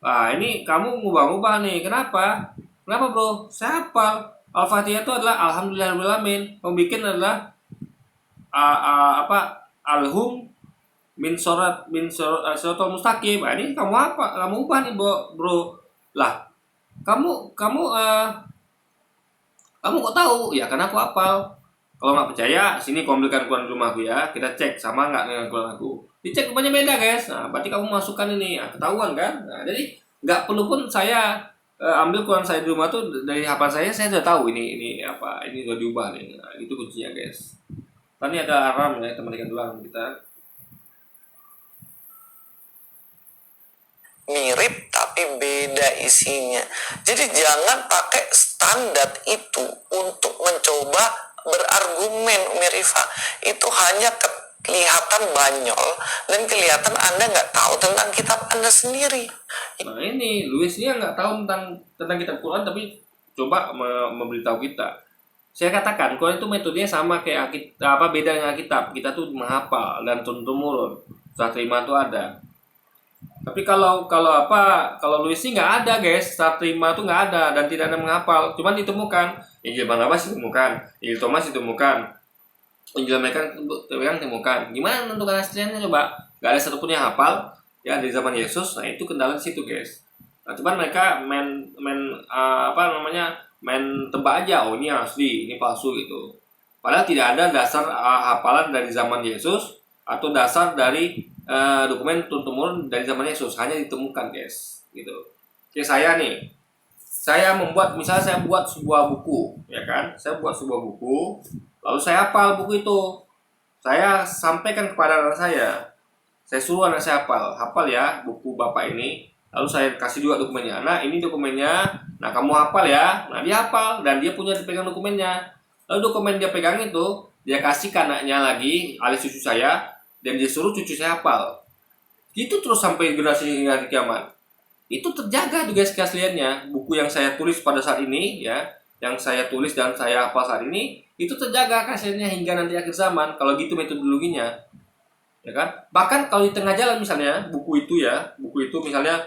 Ini kamu ngubah-ngubah nih. Kenapa bro? Saya hafal Al-Fatihah itu adalah Alhamdulillahirobbilalamin. Pembikin adalah Alhum min suratul mustaqim. Ini kamu ubah nih bro. Lah kamu kok tahu? Ya karena aku hafal. Kalau nggak percaya, sini aku ambilkan Quran di rumahku ya. Kita cek sama nggak dengan Quran aku. Dicek rupanya beda guys. Nah, berarti kamu masukkan ini, ketahuan kan? Nah, jadi nggak perlu pun saya ambil Quran saya di rumah tuh dari hafalan saya sudah tahu ini udah diubah nih. Nah, itu kuncinya guys. Tadi ada Aram ya, teman ikan tulang kita. Mirip tapi beda isinya. Jadi jangan pakai standar itu untuk mencoba berargumen, Umi Rifa. Itu hanya kelihatan banyol dan kelihatan Anda nggak tahu tentang kitab Anda sendiri. Nah ini Louis ini nggak tahu tentang kitab Quran tapi coba memberitahu kita. Saya katakan Quran itu metodenya sama kayak beda dengan Alkitab. Kita tuh menghafal dan turun-temurun. Serah terima tuh ada. Tapi kalau Louis ini nggak ada guys, serah terima tuh nggak ada dan tidak ada menghafal. Cuman ditemukan Injil Barnabas ditemukan, Injil Thomas ditemukan, Injil mereka ditemukan. Gimana menentukan aslinya coba? Nggak ada satupun yang hafal ya dari zaman Yesus. Nah itu kendala di situ guys. Nah cuman mereka main tebak aja, oh ini asli, ini palsu gitu. Padahal tidak ada dasar hafalan dari zaman Yesus atau dasar dari dokumen turun-temurun dari zaman Yesus hanya ditemukan, guys, gitu. Kayak saya nih, saya membuat, misalnya saya buat sebuah buku, ya kan, saya buat sebuah buku, lalu saya hafal buku itu, saya sampaikan kepada anak saya suruh anak saya hafal ya buku bapak ini, lalu saya kasih juga dokumennya, nah ini dokumennya, nah kamu hafal ya, nah dia hafal dan dia punya dipegang dokumennya, lalu dokumen dia pegang itu dia kasih ke anaknya lagi, alias cucu saya, dan dia suruh cucu saya hafal, gitu terus sampai generasi hingga hari kiamat. Itu terjaga juga keasliannya. Buku yang saya tulis pada saat ini ya, yang saya tulis dan saya hafal saat ini, itu terjaga keasliannya hingga nanti akhir zaman kalau gitu metodologinya, ya kan. Bahkan kalau di tengah jalan misalnya buku itu ya, buku itu misalnya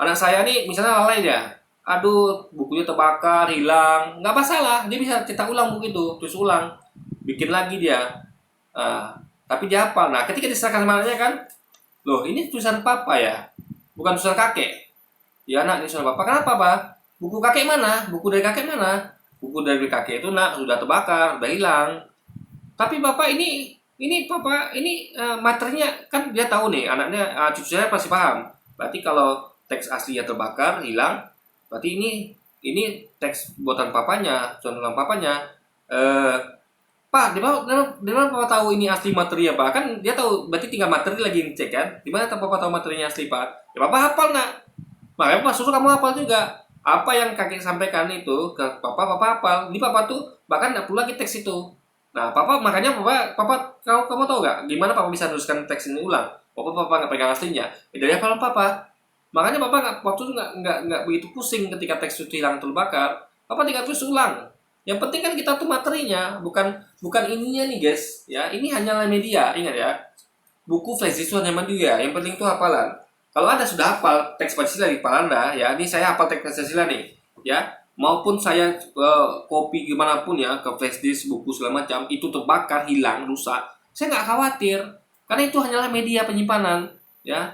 anak saya nih misalnya lalai ya, aduh bukunya terbakar hilang, nggak masalah, dia bisa cetak ulang buku itu, terus ulang, bikin lagi dia. Ah, tapi dia hafal. Nah ketika diserahkan sama anaknya kan, loh ini tulisan papa ya, bukan tulisan kakek. Ya nak, ini tulisan papa. Kenapa pak? Buku kakek mana? Buku dari kakek mana? Buku dari kakek itu nak sudah terbakar, sudah hilang. Tapi bapak ini papa ini materinya kan dia tahu nih, anaknya cucu saya pasti paham. Berarti kalau teks aslinya terbakar hilang, berarti ini teks buatan papanya, contohan papanya. Eh, Pak, di mana Papa tahu ini asli materi ya, Pak? Kan dia tahu, berarti tinggal materi lagi ngecek kan? Di mana Papa tahu materinya asli, Pak? Ya Papa hafal, Nak. Makanya Papa suruh kamu hafal juga. Apa yang kakek sampaikan itu ke Papa, Papa hafal. Ini Papa tuh bahkan nggak perlu lagi teks itu. Nah, Papa makanya kamu tahu nggak gimana Papa bisa nuliskan teks ini ulang? Papa nggak pegang aslinya. Ya dari hafalan Papa. Makanya Papa waktu itu nggak begitu pusing ketika teks itu hilang terbakar. Papa tinggal tulis ulang. Yang penting kan kita tuh materinya, bukan ininya nih guys. Ya, ini hanyalah media, ingat ya. Buku flash disk itu hanya media. Yang penting tuh hafalan. Kalau Anda sudah hafal teks Pancasila di kepala Anda, ya, ini saya hafal teks Pancasila nih, ya. Maupun saya copy gimana pun ya ke flash disk, buku segala macam, itu terbakar, hilang, rusak, saya nggak khawatir. Karena itu hanyalah media penyimpanan, ya.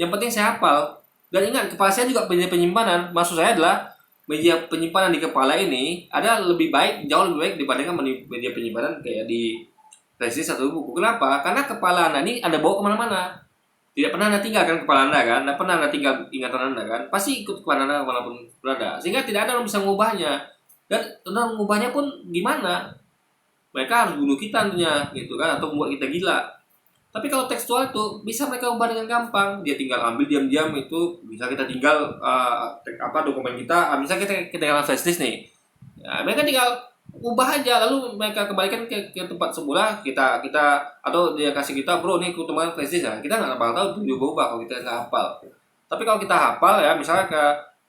Yang penting saya hafal. Dan ingat, kepala saya juga media penyimpanan. Maksud saya adalah media penyimpanan di kepala ini ada lebih baik, jauh lebih baik dibandingkan media penyimpanan kayak di flash disk atau buku. Kenapa? Karena kepala Anda ini Anda bawa kemana-mana. Tidak pernah Anda tinggalkan kepala Anda kan? Tidak pernah Anda tinggal ingatan Anda kan? Pasti ikut kepala Anda kemanapun berada. Sehingga tidak ada orang bisa mengubahnya. Dan orang mengubahnya pun gimana? Mereka harus bunuh kita tentunya, gitu kan? Atau membuat kita gila. Tapi kalau tekstual itu bisa mereka ubah dengan gampang. Dia tinggal ambil diam-diam itu, bisa kita tinggal dokumen kita, bisa kita tinggal flash disk nih. Ya, mereka tinggal ubah aja, lalu mereka kembalikan ke tempat semula, kita atau dia kasih kita, bro nih keuntungan flash disk ya, kita nggak bakal tahu itu diubah kalau kita nggak hafal. Tapi kalau kita hafal ya, misalnya ke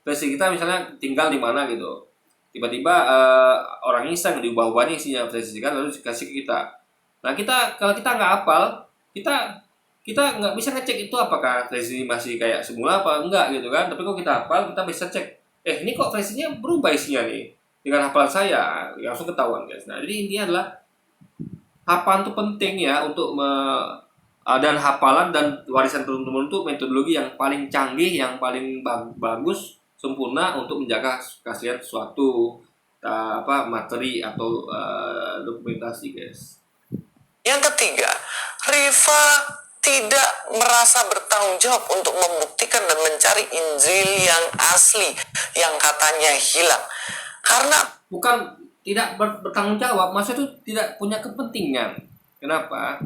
flash disk kita misalnya tinggal di mana gitu, tiba-tiba orang iseng diubah-ubahnya isinya flash disk kan, lalu dikasih ke kita. Nah kalau kita nggak hafal, kita nggak bisa ngecek itu apakah flash disk masih kayak semula apa enggak gitu kan. Tapi kalau kita hafal, kita bisa cek, ini kok flash disknya berubah isinya nih dengan hafalan saya, langsung ketahuan guys. Nah jadi intinya adalah hafalan itu penting ya untuk dan hafalan dan warisan turun-temurun itu metodologi yang paling canggih, yang paling bagus, sempurna untuk menjaga keaslian suatu materi atau dokumentasi guys. Yang ketiga, Riva tidak merasa bertanggung jawab untuk membuktikan dan mencari Injil yang asli yang katanya hilang. Karena bukan tidak bertanggung jawab, maksudnya itu tidak punya kepentingan. Kenapa?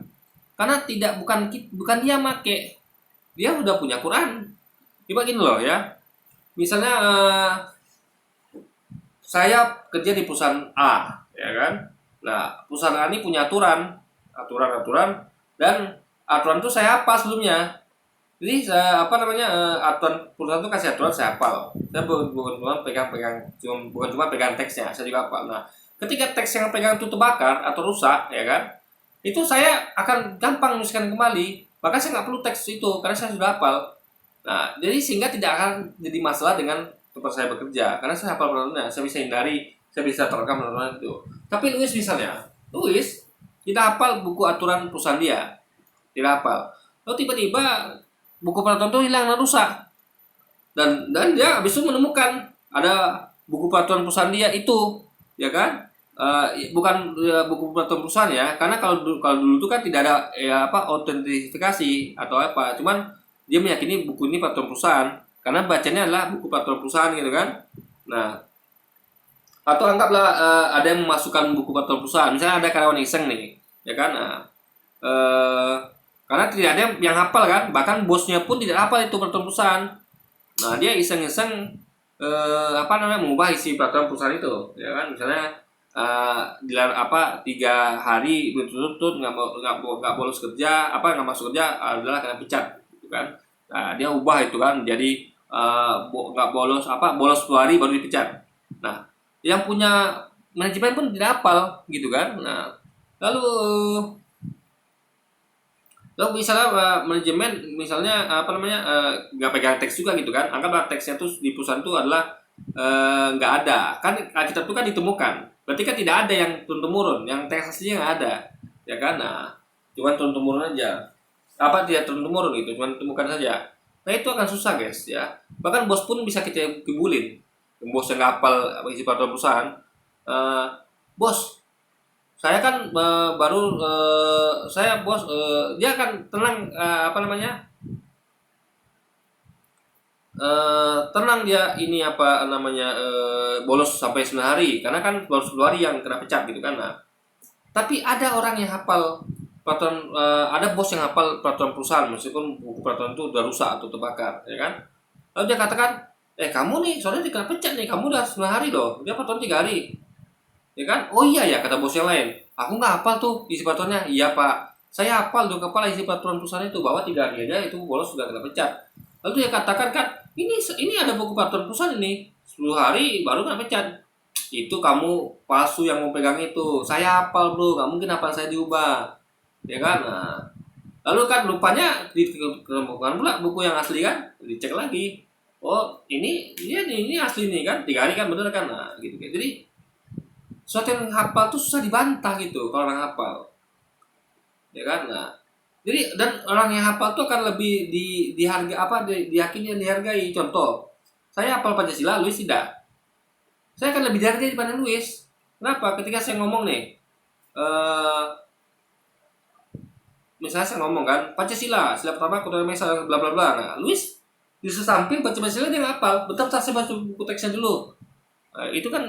Karena bukan dia make. Dia udah punya Quran. Coba gini loh ya. Misalnya saya kerja di perusahaan A, ya kan? Nah, perusahaan A ini punya aturan dan aturan itu saya hafal sebelumnya. Jadi saya aturan perusahaan itu kasih aturan saya hafal. Saya bukan cuma pegang teksnya, saya juga hafal. Nah, ketika teks yang pegang itu terbakar atau rusak, ya kan? Itu saya akan gampang menuliskan kembali. Bahkan saya nggak perlu teks itu karena saya sudah hafal. Nah, jadi sehingga tidak akan jadi masalah dengan tempat saya bekerja karena saya hafal peraturannya. Saya bisa hindari, saya bisa terekam peraturan itu. Tapi Luis misalnya, kita hafal buku aturan perusahaan dia, tidak hafal. Lalu tiba-tiba buku peraturan itu hilang dan rusak. Dan dia habis itu menemukan ada buku peraturan perusahaan dia itu, ya kan? bukan buku peraturan perusahaan ya, karena kalau dulu itu kan tidak ada autentifikasi atau apa, cuman dia meyakini buku ini peraturan perusahaan karena bacanya adalah buku peraturan perusahaan gitu kan. Nah, atau anggaplah ada yang memasukkan buku peraturan perusahaan, misalnya ada karyawan iseng nih, ya kan. Nah, eh, karena tidak ada yang hafal kan, bahkan bosnya pun tidak hafal itu peraturan perusahaan. Nah, dia iseng-iseng mengubah isi peraturan perusahaan itu, ya kan. Misalnya dilarang 3 hari berturut-turut nggak bolos kerja, nggak masuk kerja adalah kena pecat, gitu kan. Nah, dia ubah itu kan jadi nggak bolos 2 hari baru dipecat. Nah, yang punya manajemen pun tidak hafal, gitu kan. Nah, lalu misalnya manajemen misalnya nggak pegang teks juga gitu kan, anggaplah teksnya tuh di perusahaan itu adalah nggak ada kan, Alkitab itu kan ditemukan, berarti kan tidak ada yang turun temurun, yang teks aslinya nggak ada, ya kan. Nah, cuman turun temurun aja, tidak turun temurun gitu, cuman temukan saja. Nah, itu akan susah guys ya, bahkan bos pun bisa kita kibulin, bos yang nggak hafal isi peraturan perusahaan. Bos, saya kan baru saya bos, dia akan tenang, tenang dia ini bolos sampai 9 hari karena kan bolos 2 hari yang kena pecat gitu kan. Nah, tapi ada orang yang hafal peraturan, ada bos yang hafal peraturan perusahaan meskipun buku peraturan itu udah rusak atau terbakar, ya kan. Lalu dia katakan, kamu nih soalnya dikena pecat nih, kamu udah 9 hari loh, dia peraturan 3 hari, ya kan. Oh iya ya, kata bos yang lain, aku nggak hafal tuh isi peraturannya. Iya pak, saya hafal dong kepala isi peraturan perusahaan itu bahwa 3 hari aja itu bolos sudah kena pecat. Lalu dia katakan kan, ini ada buku peraturan perusahaan ini 10 hari baru kena pecat. Itu kamu palsu yang mau pegang itu, saya hafal bro, nggak mungkin hafal saya diubah, ya kan. Nah, lalu kan rupanya ditemukan pula buku yang asli kan, dicek lagi, oh ini asli nih kan, 3 hari kan bener kan. Nah gitu. Jadi sesuatu yang hafal tuh susah dibantah gitu kalau orang hafal, ya kan. Nah, jadi dan orang yang hafal tuh akan lebih diyakini dan dihargai. Contoh, saya hafal Pancasila, Luis tidak, saya akan lebih dihargai daripada Luis. Kenapa? Ketika saya ngomong nih, misalnya saya ngomong kan Pancasila, sila pertama Kota Indonesia, bla bla bla. Nah, Luis di samping baca Pancasila dia nggak hafal, bentar saya baca buku teksnya dulu. Itu kan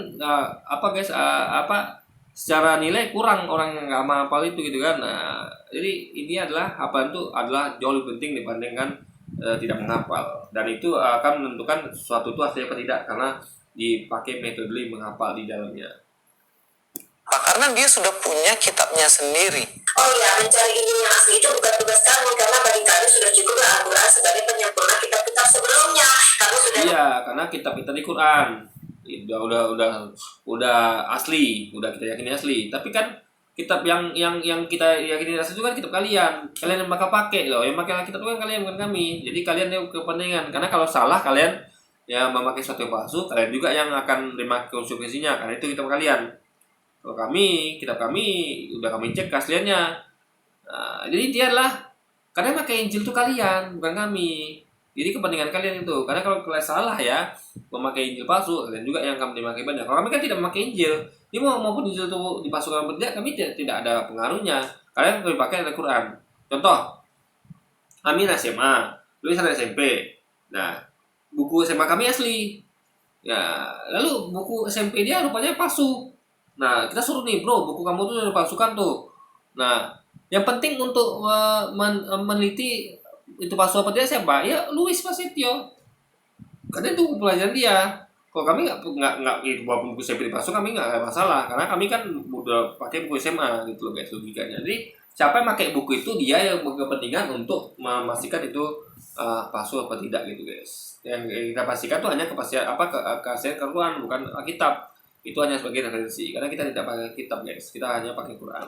secara nilai kurang orang yang nggak hafal itu gitu kan. Nah, jadi ini adalah hafalan itu adalah jauh lebih penting dibandingkan tidak menghafal, dan itu akan menentukan sesuatu itu asli apa tidak karena dipakai metode menghafal di dalamnya. Karena dia sudah punya kitabnya sendiri. Oh ya, mencari Injil yang asli itu bukan tugas kamu, karena bagi kami sudah cukuplah Al-Quran sebagai penyempurna kitab-kitab sebelumnya. Kamu sudah karena kitab-kitab di Quran udah asli, udah kita yakini asli. Tapi kan kitab yang kita yakini asli itu kan kitab kalian yang bakal pakai loh, yang pakai kitab itu kan kalian, bukan kami. Jadi kalian yang kepentingan, karena kalau salah kalian ya memakai sesuatu yang palsu, kalian juga yang akan terima konsekuensinya, karena itu kitab kalian. Kalau kitab kami udah kami cek keasliannya. Nah, jadi dia adalah karena pakai Injil itu kalian, bukan kami. Jadi kepentingan kalian itu. Karena kalau kalian salah ya memakai Injil palsu, kalian juga yang akan dipakai banyak. Kalau kami kan tidak memakai Injil. Jadi maupun Injil itu dipalsukan atau tidak, kami tidak ada pengaruhnya. Kalian kami pakai Al-Quran. Contoh, kami SMA, Luis ada SMP. Nah, buku SMA kami asli. Ya, lalu buku SMP dia rupanya palsu. Nah, kita suruh nih, bro, buku kamu tuh udah dipalsukan tuh. Nah, yang penting untuk meneliti itu palsu apa tidak siapa? Ya, Luis Prasetyo. Karena itu pelajaran dia. Kalau kami nggak itu buku SMP dipalsu, kami nggak ada masalah, karena kami kan udah pakai buku SMA gitu loh guys, logikanya. Jadi siapa yang pakai buku itu dia yang berkepentingan untuk memastikan itu palsu apa tidak gitu guys. Yang kita pastikan tuh hanya kepastian keaslian Quran, bukan Alkitab. Itu hanya sebagai referensi, karena kita tidak pakai kitab guys, kita hanya pakai Quran.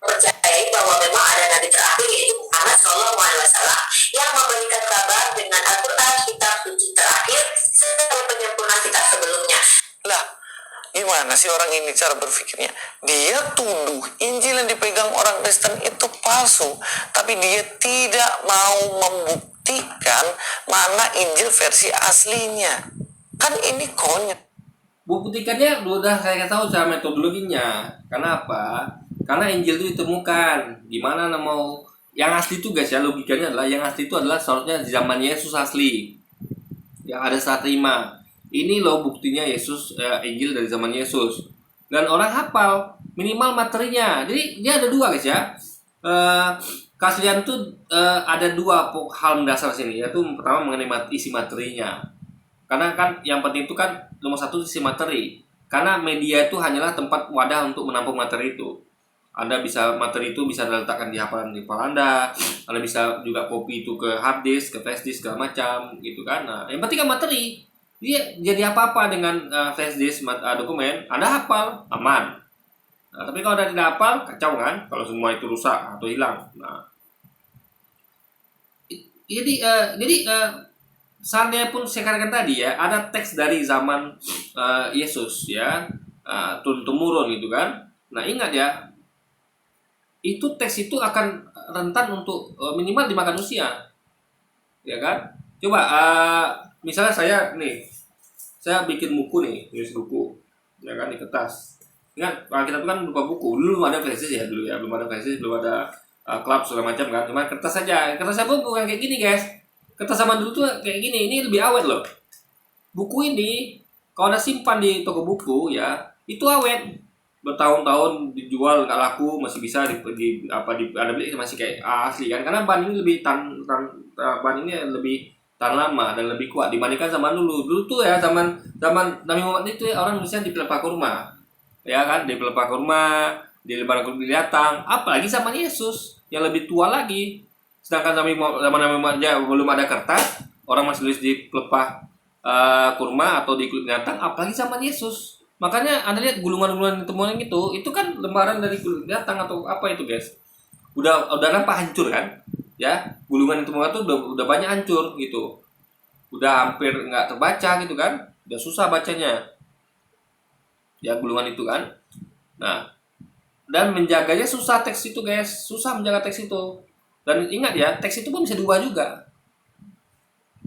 percayai bahwa memang ada nabi terakhir yaitu Muhammad SAW yang memberikan kabar dengan Al-Quran, kitab suci terakhir sebagai penyempurna kitab sebelumnya. Lah, gimana sih orang ini cara berpikirnya? Dia tuduh Injil yang dipegang orang Kristen itu palsu, tapi dia tidak mau membuktikan mana Injil versi aslinya. Kan ini konyol. Buktikannya udah saya tahu cara metodologinya. Karena apa? Karena Injil itu ditemukan. Gimana mau yang asli itu guys ya, logikanya adalah yang asli itu adalah seharusnya di zaman Yesus asli. Yang ada serah terima. Ini loh buktinya Yesus, Injil dari zaman Yesus. Dan orang hafal minimal materinya. Jadi dia ada dua guys ya. Keaslian tuh ada dua hal mendasar sini, yaitu pertama mengenai isi materinya. Karena kan yang penting itu kan nomor satu isi materi. Karena media itu hanyalah tempat wadah untuk menampung materi itu. Anda bisa materi itu bisa diletakkan di hafalan di kepala Anda bisa juga copy itu ke hard disk, ke flash disk segala macam gitu kan. Nah, yang penting kan materi. Dia jadi apa-apa dengan flash disk dokumen, Anda hafal, aman. Nah, tapi kalau Anda tidak hafal, kacau kan? Kalau semua itu rusak atau hilang. Nah, jadi seandainya pun saya katakan tadi ya, ada teks dari zaman Yesus ya, turun temurun gitu kan. Nah, ingat ya, itu teks itu akan rentan untuk minimal dimakan usia, ya kan? Coba misalnya saya bikin buku nih, tulis buku, ya kan, di kertas. Ingat, kita kan berupa buku. Dulu belum ada flash ya, belum ada flash, belum ada klub segala macam kan. Cuma kertas saja. Kertas saya buku kayak gini guys. Kertas zaman dulu tuh kayak gini. Ini lebih awet loh. Buku ini kalau Anda simpan di toko buku ya, itu awet. Bertahun-tahun dijual nggak laku, masih bisa Anda beli masih kayak asli kan. Karena ban ini lebih ban ini lebih tahan lama dan lebih kuat dibandingkan zaman dulu. Dulu tuh ya zaman Nabi Muhammad itu ya, orang bisa di pelepah kurma. Ya kan, di pelepah kurma, di lebaran binatang, apalagi zaman Yesus yang lebih tua lagi. Sedangkan zaman Nabi Muhammad belum ada kertas, orang masih tulis di pelepah kurma atau di kulit binatang, apalagi zaman Yesus. Makanya Anda lihat gulungan-gulungan temuan itu kan lembaran dari kulit binatang atau apa itu guys. Udah nampak hancur kan? Ya, gulungan temuan itu udah banyak hancur gitu. Udah hampir nggak terbaca gitu kan? Udah susah bacanya. Ya, gulungan itu kan. Nah, dan menjaganya susah teks itu guys, susah menjaga teks itu. Dan ingat ya, teks itu pun bisa diubah juga.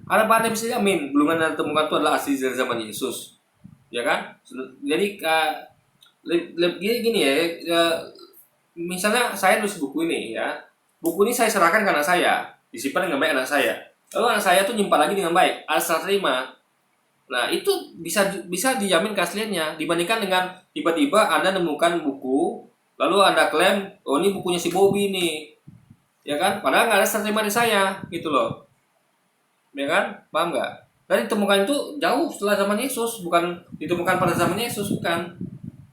Ada Anda bisa jamin gulungan yang ditemukan itu adalah asli dari zaman Yesus, ya kan? Jadi gini ya, misalnya saya nulis buku ini ya, buku ini saya serahkan ke anak saya, disimpan dengan baik anak saya. Lalu anak saya tuh nyimpan lagi dengan baik, serah terima. Nah, itu bisa dijamin keasliannya dibandingkan dengan tiba-tiba Anda nemukan buku, lalu Anda klaim, oh ini bukunya si Bobby nih, ya kan? Padahal nggak ada serah terima di saya, gitu loh, ya kan? Paham nggak? Dan ditemukan itu jauh setelah zaman Yesus, bukan ditemukan pada zaman Yesus, bukan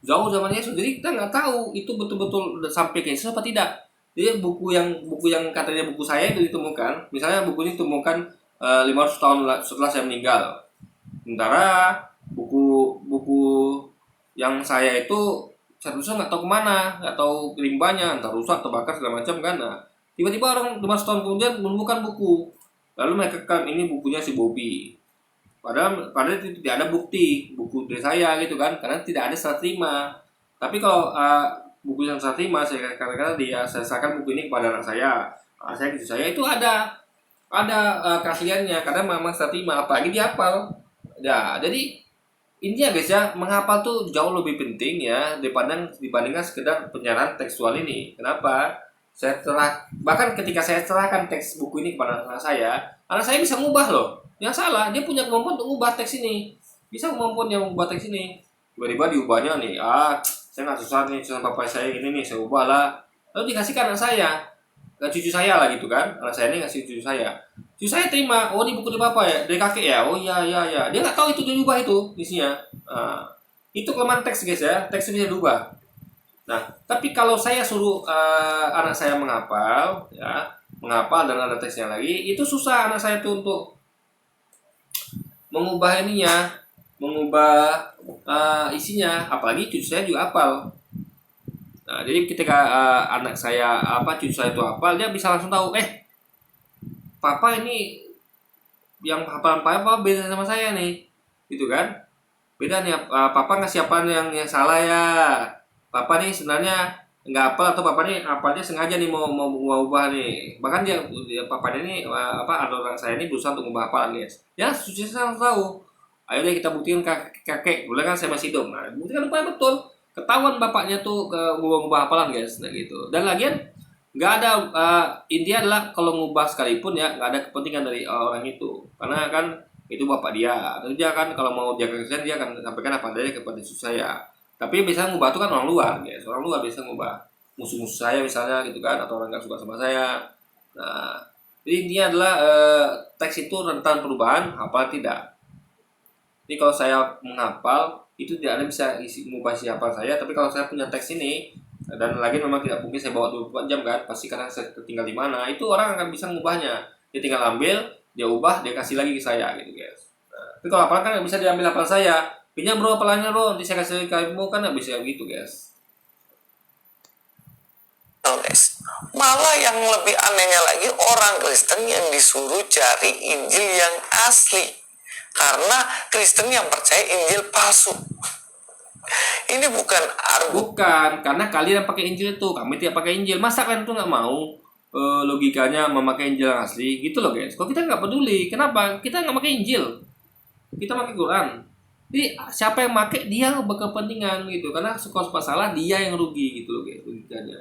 jauh zaman Yesus. Jadi kita nggak tahu itu betul-betul sampai ke Yesus apa tidak. Jadi buku yang katanya buku saya itu ditemukan, misalnya buku ini ditemukan 500 tahun setelah saya meninggal. Sementara buku yang saya itu seharusnya nggak tahu kemana, nggak tahu limbahnya, entah rusak, terbakar segala macam kan. Nah, tiba-tiba orang 500 tahun kemudian menemukan buku, lalu mereka kan ini bukunya si Bobby. Padahal itu tidak ada bukti buku dari saya gitu kan, karena tidak ada serah terima. Tapi kalau buku yang serah terima, saya katakan saya serahkan buku ini kepada anak saya, cucu saya itu ada keasliannya karena memang serah terima, apalagi dihafal. Ya, jadi intinya guys ya, menghafal tuh jauh lebih penting ya dibandingkan sekedar penyiaran tekstual ini. Kenapa? Bahkan ketika saya serahkan teks buku ini kepada anak saya bisa ngubah loh. Yang salah, dia punya kemampuan untuk ngubah teks ini. Bisa kemampuan yang mengubah teks ini. Tiba-tiba diubahnya nih, saya nggak susah nih sama papa saya ini nih, saya ubah lah. Lalu dikasih ke anak saya, ke cucu saya lah gitu kan. Anak saya ini ngasih cucu saya. Cucu saya terima, oh ini buku dari papa ya, dari kakek ya, oh iya. Dia nggak tahu itu diubah itu isinya. Itu kelemahan teks guys ya, teks bisa diubah. Nah, tapi kalau saya suruh anak saya menghafal dan ada teksnya lagi, itu susah anak saya tuh untuk mengubah isinya, apalagi cucu saya juga hafal. Nah, jadi ketika cucu saya itu hafal, dia bisa langsung tahu, papa ini yang hafalan papa beda sama saya nih, gitu kan? Beda nih, papa ngasih hafalan yang salah ya. Papa nih sebenarnya nggak hafal, atau papa nih hafalnya sengaja nih mau ubah nih. Bahkan papa ini orang saya ini berusaha untuk mengubah hafalan guys. Ya, cucu saya langsung tahu. Ayo deh kita buktikan kakek, boleh kan saya masih hidup. Nah, buktikan rupanya betul. Ketahuan bapaknya tuh ngubah-ngubah hafalan guys, nah gitu. Dan lagian nggak ada intinya adalah kalau ngubah sekalipun ya nggak ada kepentingan dari orang itu, karena kan itu bapak dia. Terus dia kan kalau mau jaga kesehatan dia akan sampaikan apa adanya kepada cucu saya. Tapi biasanya ngubah itu kan orang luar, guys. Orang luar biasa ngubah musuh-musuh saya misalnya gitu kan, atau orang nggak suka sama saya. Nah, jadi intinya adalah teks itu rentan perubahan, apa tidak. Jadi kalau saya menghafal itu tidak ada bisa mengubah siapa saya, tapi kalau saya punya teks ini dan lagi memang tidak mungkin saya bawa 24 jam kan, pasti karena saya tinggal di mana, itu orang akan bisa mengubahnya. Dia tinggal ambil, dia ubah, dia kasih lagi ke saya gitu guys. Nah, tapi kalau hafalan kan nggak bisa diambil hafal saya, pinjam bro hafalannya bro, nanti saya kasih ke kamu, kan nggak bisa gitu guys. Guys, malah yang lebih anehnya lagi, orang Kristen yang disuruh cari Injil yang asli karena Kristen yang percaya Injil palsu. Ini bukan Bukan, karena kalian pakai Injil itu, kami tidak pakai Injil. Masa kalian tuh nggak mau logikanya memakai Injil yang asli gitu loh guys. Kalau kita nggak peduli, kenapa? Kita nggak pakai Injil, kita pakai Quran. Jadi siapa yang pakai dia berkepentingan gitu, karena kalau salah dia yang rugi gitu loh guys logikanya.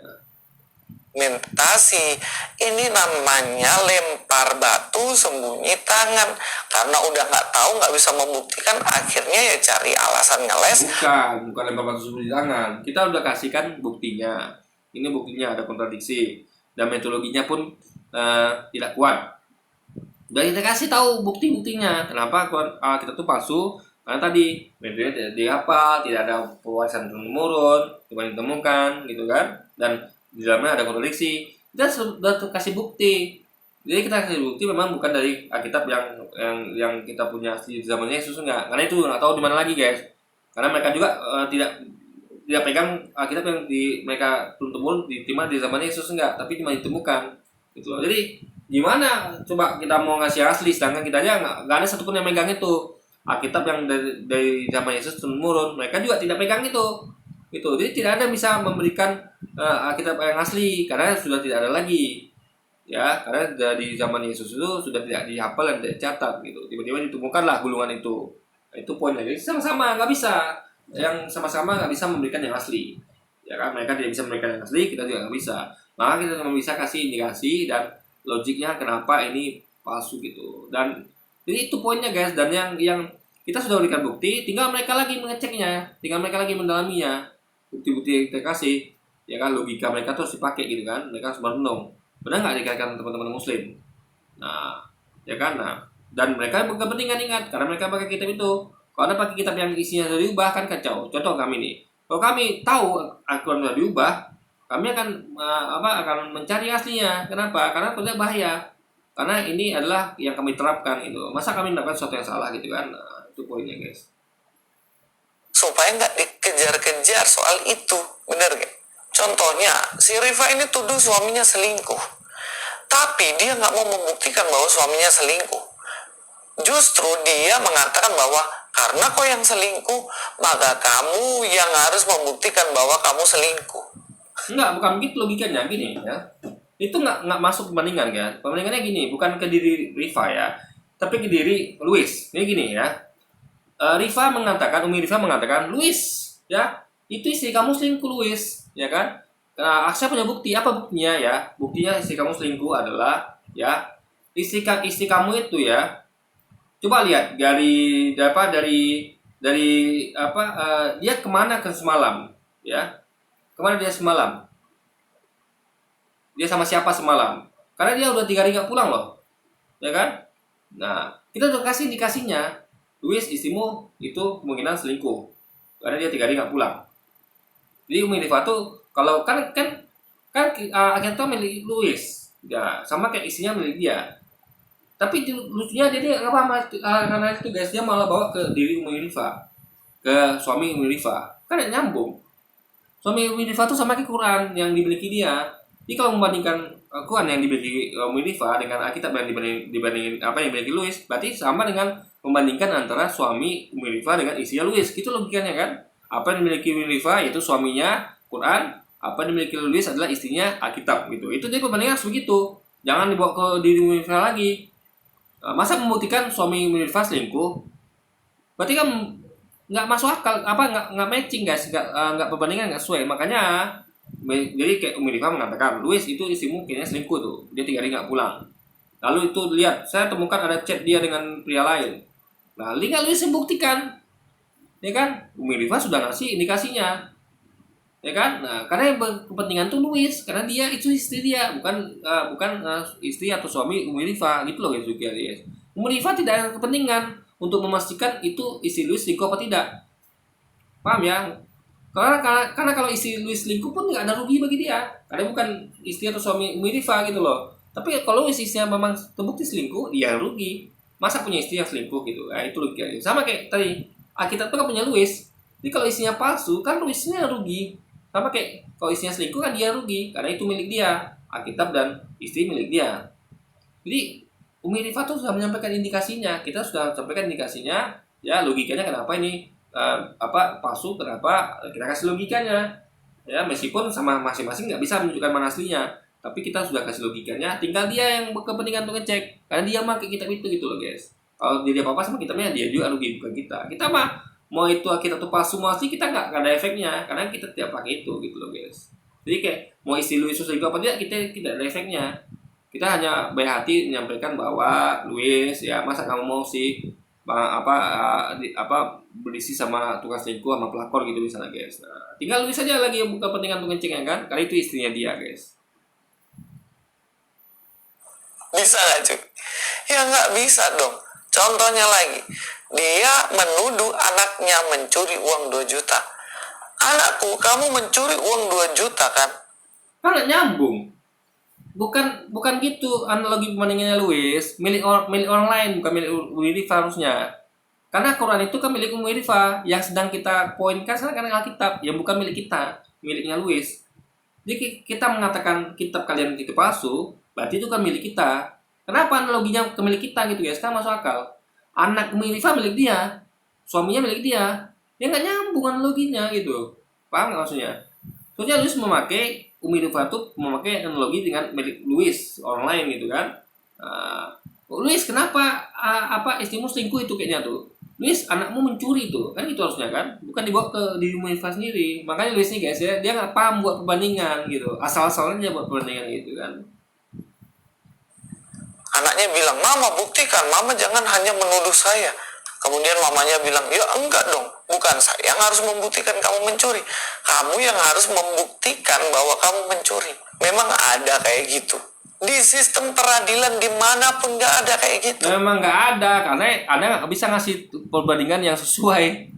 argumentasi. Ini namanya lempar batu sembunyi tangan, karena udah nggak tahu, nggak bisa membuktikan, akhirnya ya cari alasan ngeles. Bukan lempar batu sembunyi tangan. Kita udah kasihkan buktinya. Ini buktinya ada kontradiksi dan metodologinya pun tidak kuat. Dan kita kasih tahu bukti-buktinya. Kenapa kita tuh palsu? Karena tadi metodenya tidak dihafal, tidak ada pewarisan turun-temurun, cuma ditemukan gitu kan. Dan di dalamnya ada kontradiksi. Kita sudah kasih bukti. Jadi kita kasih bukti memang bukan dari Alkitab yang kita punya di zamannya Yesus, enggak. Karena itu nggak tahu di mana lagi guys. Karena mereka juga tidak pegang Alkitab yang mereka turun-temurun diterima di zamannya Yesus, enggak, tapi cuma ditemukan gitu loh. Jadi gimana coba kita mau ngasih asli, sedangkan kita aja nggak ada satupun yang megang itu Alkitab yang dari zaman Yesus turun-temurun, mereka juga tidak pegang itu gitu. Jadi tidak ada bisa memberikan Alkitab yang asli karena sudah tidak ada lagi ya, karena dari zaman Yesus itu sudah tidak dihafal dan tidak dicatat gitu. Tiba-tiba ditemukanlah gulungan itu. Nah, itu poinnya. Jadi sama-sama nggak bisa, yang sama-sama nggak bisa memberikan yang asli ya kan. Mereka tidak bisa memberikan yang asli, kita juga nggak bisa. Maka kita cuma bisa kasih indikasi dan logiknya kenapa ini palsu gitu. Dan jadi itu poinnya guys. Dan yang kita sudah berikan bukti, tinggal mereka lagi mengeceknya, tinggal mereka lagi mendalaminya. Bukti-bukti yang kita kasih ya kan, logika mereka terus dipakai gitu kan. Mereka harus merenung, benar nggak dikatakan teman-teman muslim. Nah ya kan, dan mereka berkepentingan, ingat, karena mereka pakai kitab itu. Kalau Anda pakai kitab yang isinya sudah diubah kan kacau. Contoh kami nih, kalau kami tahu Al-Quran sudah diubah, kami akan akan mencari aslinya. Kenapa? Karena punya bahaya. Karena ini adalah yang kami terapkan itu. Masa kami mendapatkan sesuatu yang salah gitu kan? Nah, itu poinnya guys. Supaya nggak dikejar-kejar soal itu, bener gak? Contohnya, si Rifa ini tuduh suaminya selingkuh, tapi dia nggak mau membuktikan bahwa suaminya selingkuh. Justru dia mengatakan bahwa karena kau yang selingkuh, maka kamu yang harus membuktikan bahwa kamu selingkuh. Enggak, bukan begitu logikanya, gini ya. Itu nggak masuk perbandingan kan. Perbandingannya gini, bukan ke diri Rifa ya, tapi ke diri Luis. Ini gini ya. Umi Rifa mengatakan, Luis, ya, itu istri kamu selingkuh Luis, ya kan? Saya punya bukti. Apa buktinya ya? Buktinya istri kamu selingkuh adalah ya istri kamu itu ya. Coba lihat dari dia kemana ke semalam, ya? Kemana dia semalam? Dia sama siapa semalam? Karena dia udah 3 hari nggak pulang loh, ya kan? Nah, kita udah kasih indikasinya. Luis, istrimu itu kemungkinan selingkuh karena dia 3 hari nggak pulang. Jadi Umi Rifa tuh kalau kan akhirnya milik Luis, ya sama kayak istrinya milik dia. Tapi lucunya dia nggak paham karena itu guys, dia malah bawa ke diri Umi Rifa, ke suami Umi Rifa, kan nyambung. Suami Umi Rifa tuh sama kayak Quran yang dimiliki dia. Jadi kalau membandingkan Quran yang dimiliki Umi Rifa dengan Alkitab yang dibandingin apa yang dimiliki Luis, berarti sama dengan membandingkan antara suami Umi Rifa dengan istrinya Luis. Gitu logikanya kan. Apa yang dimiliki Umi Rifa itu suaminya Quran, apa yang dimiliki Luis adalah istrinya Alkitab gitu. Itu dia perbandingan begitu. Jangan dibawa ke diri Umi Rifa lagi. Masa membuktikan suami Umi Rifa selingkuh? Berarti kan nggak masuk akal, apa nggak matching guys, nggak perbandingan nggak sesuai. Makanya jadi kayak Umi Rifa mengatakan Luis itu istrimu kayaknya selingkuh tuh, dia 3 hari nggak pulang. Lalu itu lihat, saya temukan ada chat dia dengan pria lain. Nah, lihat Luis yang buktikan, ya kan? Umi Rifa sudah ngasih indikasinya, ya kan? Nah, karena yang berkepentingan tuh Luis, karena dia itu istri dia, bukan istri atau suami Umi Rifa, gitu loh guys juga guys. Umi Rifa tidak ada kepentingan untuk memastikan itu istri Luis selingkuh apa tidak, paham ya? Karena kalau istri Luis selingkuh pun nggak ada rugi bagi dia, karena bukan istri atau suami Umi Rifa gitu loh. Tapi kalau istrinya memang terbukti selingkuh, dia yang rugi. Masa punya istri yang selingkuh gitu? Nah, itu logikanya. Sama kayak tadi, Alkitab tuh kan punya Luis. Jadi kalau istrinya palsu, kan Luisnya yang rugi. Sama kayak kalau istrinya selingkuh kan dia rugi, karena itu milik dia. Alkitab dan istri milik dia. Jadi Umi Rifa tuh sudah menyampaikan indikasinya. Kita sudah sampaikan indikasinya. Ya logikanya kenapa ini palsu? Kenapa kita kasih logikanya? Ya meskipun sama masing-masing nggak bisa menunjukkan mana aslinya, tapi kita sudah kasih logikanya, tinggal dia yang berkepentingan untuk ngecek, karena dia pakai kitab itu gitu loh guys. Kalau dia apa-apa sama kitabnya, dia juga rugi, bukan kita mah mau itu kita tuh palsu mau asli, kita nggak ada efeknya karena kita tidak pakai itu gitu loh guys. Jadi kayak mau isi Luis juga apa tidak, kita tidak ada efeknya. Kita hanya baik hati menyampaikan bahwa Luis ya, masa kamu mau sih berisi sama tukang selingkuh sama pelakor gitu misalnya guys. Nah, tinggal Luis aja lagi yang buka pentingan untuk ngecek ya kan, karena itu istrinya dia guys. Bisa nggak cuy? Ya nggak bisa dong. Contohnya lagi, dia menuduh anaknya mencuri uang 2 juta. Anakku, kamu mencuri uang 2 juta kan? Kan nggak nyambung. Bukan gitu analogi perbandingannya Luis, milik orang lain, bukan milik Umi Rifa harusnya. Karena Quran itu kan milik Umi Rifa, yang sedang kita poinkan sekarang kan Alkitab, yang bukan milik kita, miliknya Luis. Jadi kita mengatakan kitab kalian itu palsu, berarti itu kan milik kita. Kenapa analoginya ke milik kita gitu guys? Kan masuk akal. Anak Umi Rifa milik dia, suaminya milik dia. Ya nggak nyambung analoginya gitu. Paham nggak maksudnya? Soalnya Luis Umi Rifa tuh memakai analogi dengan milik Luis, orang lain gitu kan. Luis kenapa istrimu selingkuh itu kayaknya tuh? Luis anakmu mencuri tuh, kan gitu harusnya kan? Bukan dibawa ke diri Umi Rifa sendiri. Makanya Luis nih guys ya, dia nggak paham buat perbandingan gitu. Asal-asalnya buat perbandingan gitu kan. Anaknya bilang, mama buktikan, mama jangan hanya menuduh saya. Kemudian mamanya bilang, ya enggak dong, bukan saya yang harus membuktikan kamu mencuri. Kamu yang harus membuktikan bahwa kamu mencuri. Memang ada kayak gitu. Di sistem peradilan dimanapun nggak ada kayak gitu. Memang nggak ada, karena Anda nggak bisa ngasih perbandingan yang sesuai.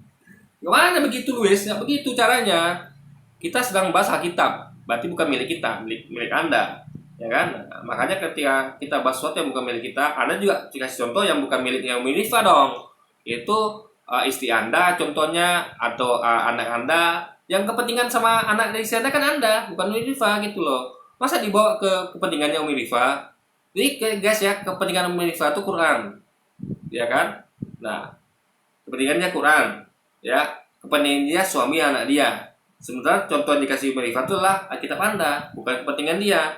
Gimana begitu Luis? Nggak begitu caranya. Kita sedang bahas Alkitab, berarti bukan milik kita, milik Anda. Ya kan? Nah, makanya ketika kita bahas sesuatu yang bukan milik kita, Anda juga dikasih contoh yang bukan miliknya Umi Rifa dong. Itu istri Anda contohnya, atau anak Anda yang kepentingan sama anak dari istri Anda kan Anda, bukan Umi Rifa gitu loh. Masa dibawa ke kepentingannya Umi Rifa? Jadi guys ya, kepentingan Umi Rifa itu Quran, ya kan? Nah, kepentingannya Quran, ya. Kepentingannya suami anak dia. Sementara contoh yang dikasih Umi Rifa itu adalah Alkitab Anda, bukan kepentingan dia.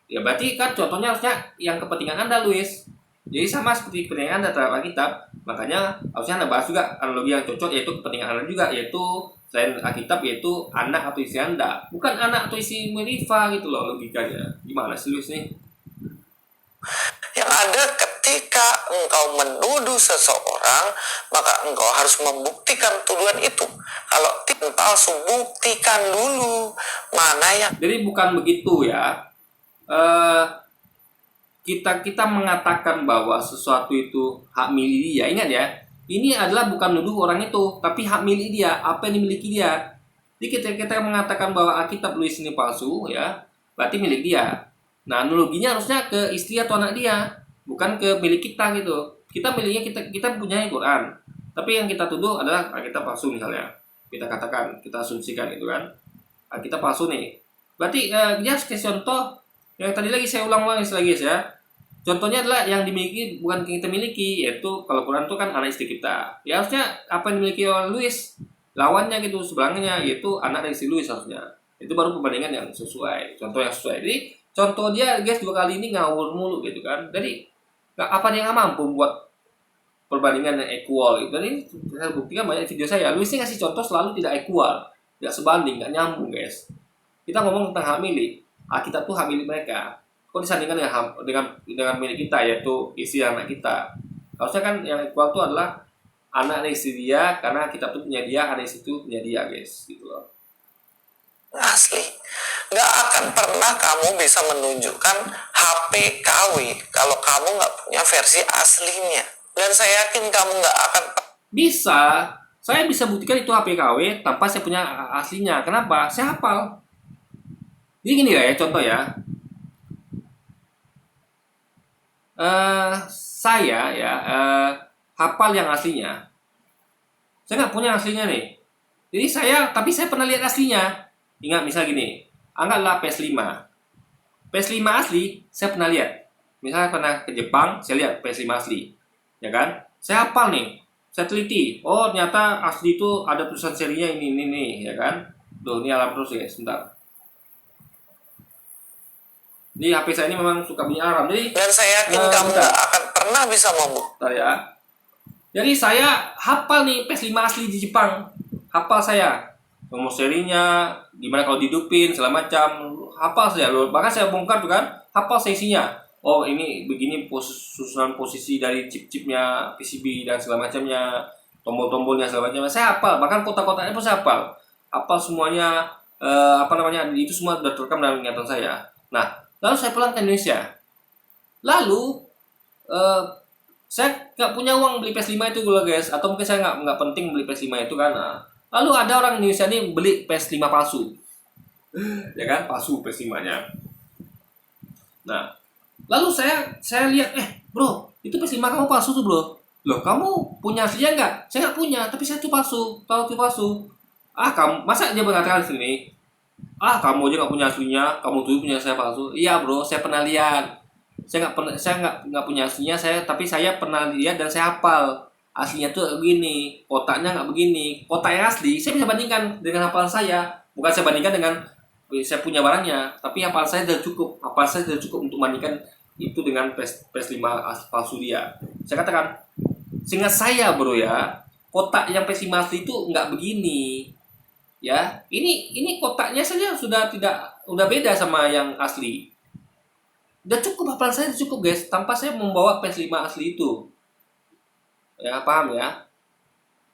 Ya berarti kan contohnya harusnya yang kepentingan Anda Luis. Jadi sama seperti kepentingan Anda terhadap Alkitab. Makanya harusnya Anda bahas juga analogi yang cocok, yaitu kepentingan Anda juga, yaitu selain Alkitab yaitu anak atau istri Anda, bukan anak atau istri Rifa gitu loh logikanya. Gimana sih Luis nih? Yang ada ketika engkau menuduh seseorang, maka engkau harus membuktikan tuduhan itu. Kalau palsu, buktikan dulu mana yang. Jadi bukan begitu ya. Kita mengatakan bahwa sesuatu itu hak milik dia. Ingat ya, ini adalah bukan nuduh orang itu, tapi hak milik dia, apa yang dimiliki dia. Jadi kita mengatakan bahwa Alkitab Luis ini palsu ya, berarti milik dia. Nah, analoginya harusnya ke istri atau anak dia, bukan ke milik kita gitu. Kita miliknya kita punya Quran, tapi yang kita tuduh adalah Alkitab palsu misalnya. Kita katakan, kita asumsikan gitu kan, Alkitab palsu nih. Berarti dia kasih contoh. Yang tadi lagi saya ulang lagi ya. Contohnya adalah yang dimiliki bukan yang kita miliki, yaitu kalau Quran itu kan anak istri kita. Ya harusnya apa yang dimiliki oleh Luis, lawannya gitu sebelahnya, yaitu anak dari si Luis harusnya. Itu baru perbandingan yang sesuai, contoh yang sesuai. Jadi contoh dia guys 2 kali ini ngawur mulu gitu kan. Jadi apa dia nggak mampu buat perbandingan yang equal gitu. Dan ini saya buktikan banyak video saya. Luis ini ngasih contoh selalu tidak equal, tidak sebanding, nggak nyambung guys. Kita ngomong tentang hak milik, kita tuh hak milik mereka. Kok disandingkan dengan milik kita, yaitu istri anak kita. Harusnya kan yang equal itu adalah anak dan istri dia, karena kita tuh punya dia, anak istri itu punya dia guys, gitu loh. Asli, nggak akan pernah kamu bisa menunjukkan HP KW kalau kamu nggak punya versi aslinya. Dan saya yakin kamu nggak akan Bisa, saya bisa buktikan itu HP KW tanpa saya punya aslinya. Kenapa? Saya hafal. Jadi gini ya, contoh ya. Saya ya hafal yang aslinya. Saya nggak punya aslinya nih. Jadi tapi saya pernah lihat aslinya. Ingat misal gini, anggaplah PS5. PS5 asli, saya pernah lihat. Misalnya pernah ke Jepang, saya lihat PS5 asli. Ya kan? Saya hafal nih. Saya teliti. Oh, ternyata asli itu ada tulisan serinya ini, ya kan? Tuh, ini alarm terus ya, sebentar. Ini HP saya ini memang suka bunyi alarm. Jadi, dan saya yakin kamu nggak akan pernah bisa membuktikan. bentar ya. Jadi saya hafal nih PS5 asli di Jepang. Hafal saya. Nomor serinya, gimana kalau dihidupin, segala macam. Hafal saya loh. Bahkan saya bongkar tuh kan, hafal saya isinya. Oh, ini begini susunan posisi dari chip-chipnya, PCB dan segala macamnya, tombol-tombolnya segala macamnya. Saya hafal, bahkan kotak-kotaknya pun saya hafal. Hafal semuanya, itu semua sudah terekam dalam ingatan saya. Nah, lalu saya pulang ke Indonesia. Lalu saya nggak punya uang beli PS5 itu loh guys, atau mungkin saya nggak penting beli PS5 itu karena lalu ada orang Indonesia ini beli PS5 palsu, ya kan, palsu PS5-nya. Nah, lalu saya lihat, bro, itu PS5 kamu palsu tuh bro. Loh, kamu punya aslinya nggak? Saya nggak punya, tapi saya tuh palsu, tahu itu palsu. Kamu masa dia mengatakan di sini? Kamu aja nggak punya aslinya, kamu tuh punya saya palsu. Iya bro, saya pernah lihat. Saya nggak punya aslinya, tapi saya pernah lihat dan saya hafal aslinya tuh begini, kotaknya nggak begini. Kotak yang asli saya bisa bandingkan dengan hafalan saya, bukan saya bandingkan dengan saya punya barangnya, tapi hafalan saya sudah cukup untuk bandingkan itu dengan PS5 palsu dia. Saya katakan, seingat saya bro ya, kotak yang PS5 asli itu nggak begini ya. Ini kotaknya saja udah beda sama yang asli. Udah cukup, hafalan saya udah cukup guys, tanpa saya membawa PS5 asli itu. Ya, paham ya?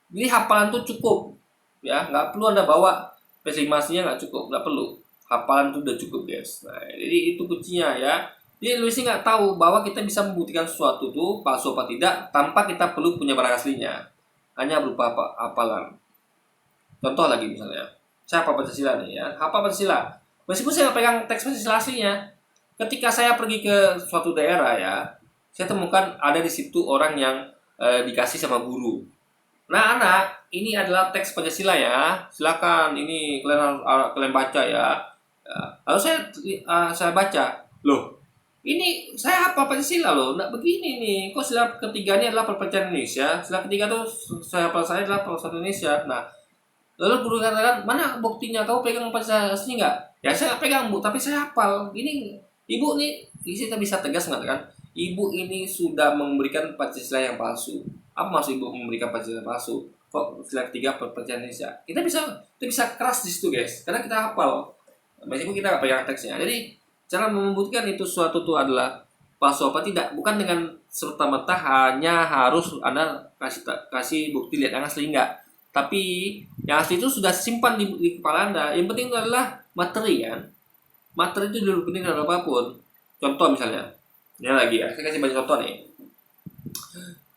Jadi hafalan tuh cukup. Ya, nggak perlu Anda bawa PS5 aslinya, nggak cukup, nggak perlu. Hafalan tuh udah cukup guys. Nah, jadi itu kuncinya ya. Jadi Luis nggak tahu bahwa kita bisa membuktikan sesuatu tuh palsu apa tidak tanpa kita perlu punya barang aslinya. Hanya berupa hafalan. Contoh lagi misalnya, saya hafal Pancasila nih ya, hafal Pancasila. Meskipun saya nggak pegang teks Pancasila aslinya, ketika saya pergi ke suatu daerah ya, saya temukan ada di situ orang yang dikasih sama guru. Nah anak, ini adalah teks Pancasila ya, silakan ini kalian baca ya. Lalu saya baca, loh ini saya hafal Pancasila loh, nggak begini nih. Kok sila ketiga ini adalah perpecahan Indonesia, sila ketiga tuh saya hafal saya adalah persatuan Indonesia. Nah lalu guru katakan, mana buktinya, kamu pegang Pancasila asli nggak? Ya saya nggak pegang bu, tapi saya hafal. Ini ibu nih, kita bisa tegas mengatakan, ibu ini sudah memberikan Pancasila yang palsu. Apa maksud ibu memberikan Pancasila palsu? Kok sila ketiga perpecahan Indonesia? Kita bisa keras di situ guys, karena kita hafal. Meskipun kita nggak pegang teksnya. Jadi cara membuktikan itu suatu itu adalah palsu apa tidak, bukan dengan serta-merta hanya harus Anda kasih bukti lihat yang asli, enggak. Tapi yang asli itu sudah simpan di kepala Anda. Yang penting itu adalah materi kan. Materi itu dulu penting dari apapun. Contoh misalnya, ini lagi ya, saya kasih banyak contoh nih.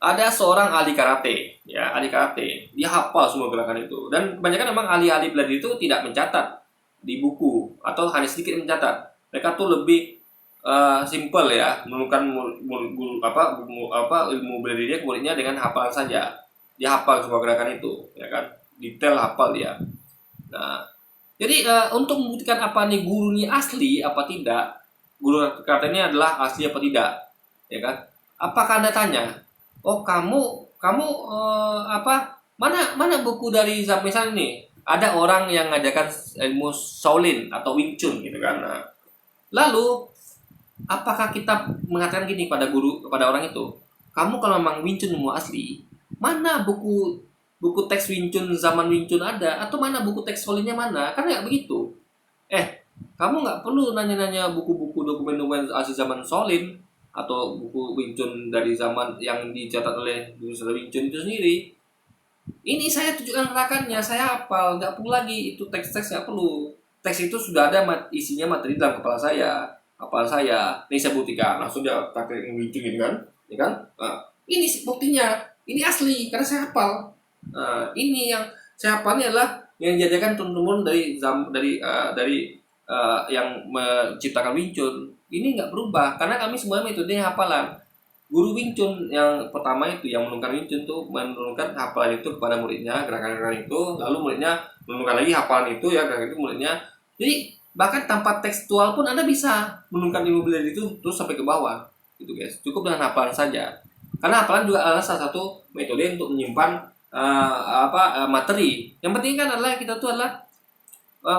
Ada seorang ahli karate, ya ahli karate, dia hafal semua gerakan itu. Dan kebanyakan memang ahli-ahli bela diri itu tidak mencatat di buku atau hanya sedikit mencatat. Mereka tuh lebih simple ya, menemukan ilmu bela diri ke muridnya dengan hafalan saja. Dia hafal semua gerakan itu, ya kan? Detail hafal dia. Nah, jadi untuk membuktikan apa nih guru ini asli apa tidak, guru karate ini adalah asli apa tidak, ya kan? Apakah Anda tanya, oh kamu mana buku dari misalnya nih, ada orang yang ngajarkan ilmu Shaolin atau Wing Chun gitu kan? Nah, lalu apakah kita mengatakan gini kepada orang itu, kamu kalau memang Wing Chun ilmu asli, mana buku buku teks Wing Chun zaman Wing Chun ada, atau mana buku teks Shaolin-nya mana? Kan nggak begitu. Kamu nggak perlu nanya-nanya buku-buku dokumen-dokumen asli zaman Shaolin atau buku Wing Chun dari zaman yang dicatat oleh Guru Wing Chun itu sendiri. Ini saya tunjukkan gerakannya, saya hafal, nggak perlu lagi itu teks-teks, nggak perlu. Teks itu sudah ada isinya materi dalam kepala saya, hafal saya. Ini saya buktikan, langsung dia pakai Wing Chun ini kan, ya kan? Nah, ini buktinya, ini asli karena saya hafal. Nah, ini yang saya hafalnya adalah yang dijadikan turun-temurun dari yang menciptakan Wing Chun. Ini nggak berubah karena kami semuanya metodenya hafalan. Guru Wing Chun yang pertama itu yang menurunkan Wing Chun itu menurunkan hafalan itu kepada muridnya, gerakan-gerakan itu, lalu muridnya menurunkan lagi hafalan itu ya, gerakan itu muridnya. Jadi bahkan tanpa tekstual pun Anda bisa menurunkan ilmu bela diri itu terus sampai ke bawah, gitu guys. Cukup dengan hafalan saja. Karena hafalan juga adalah salah satu metode untuk menyimpan materi. Yang penting kan adalah kita tuh adalah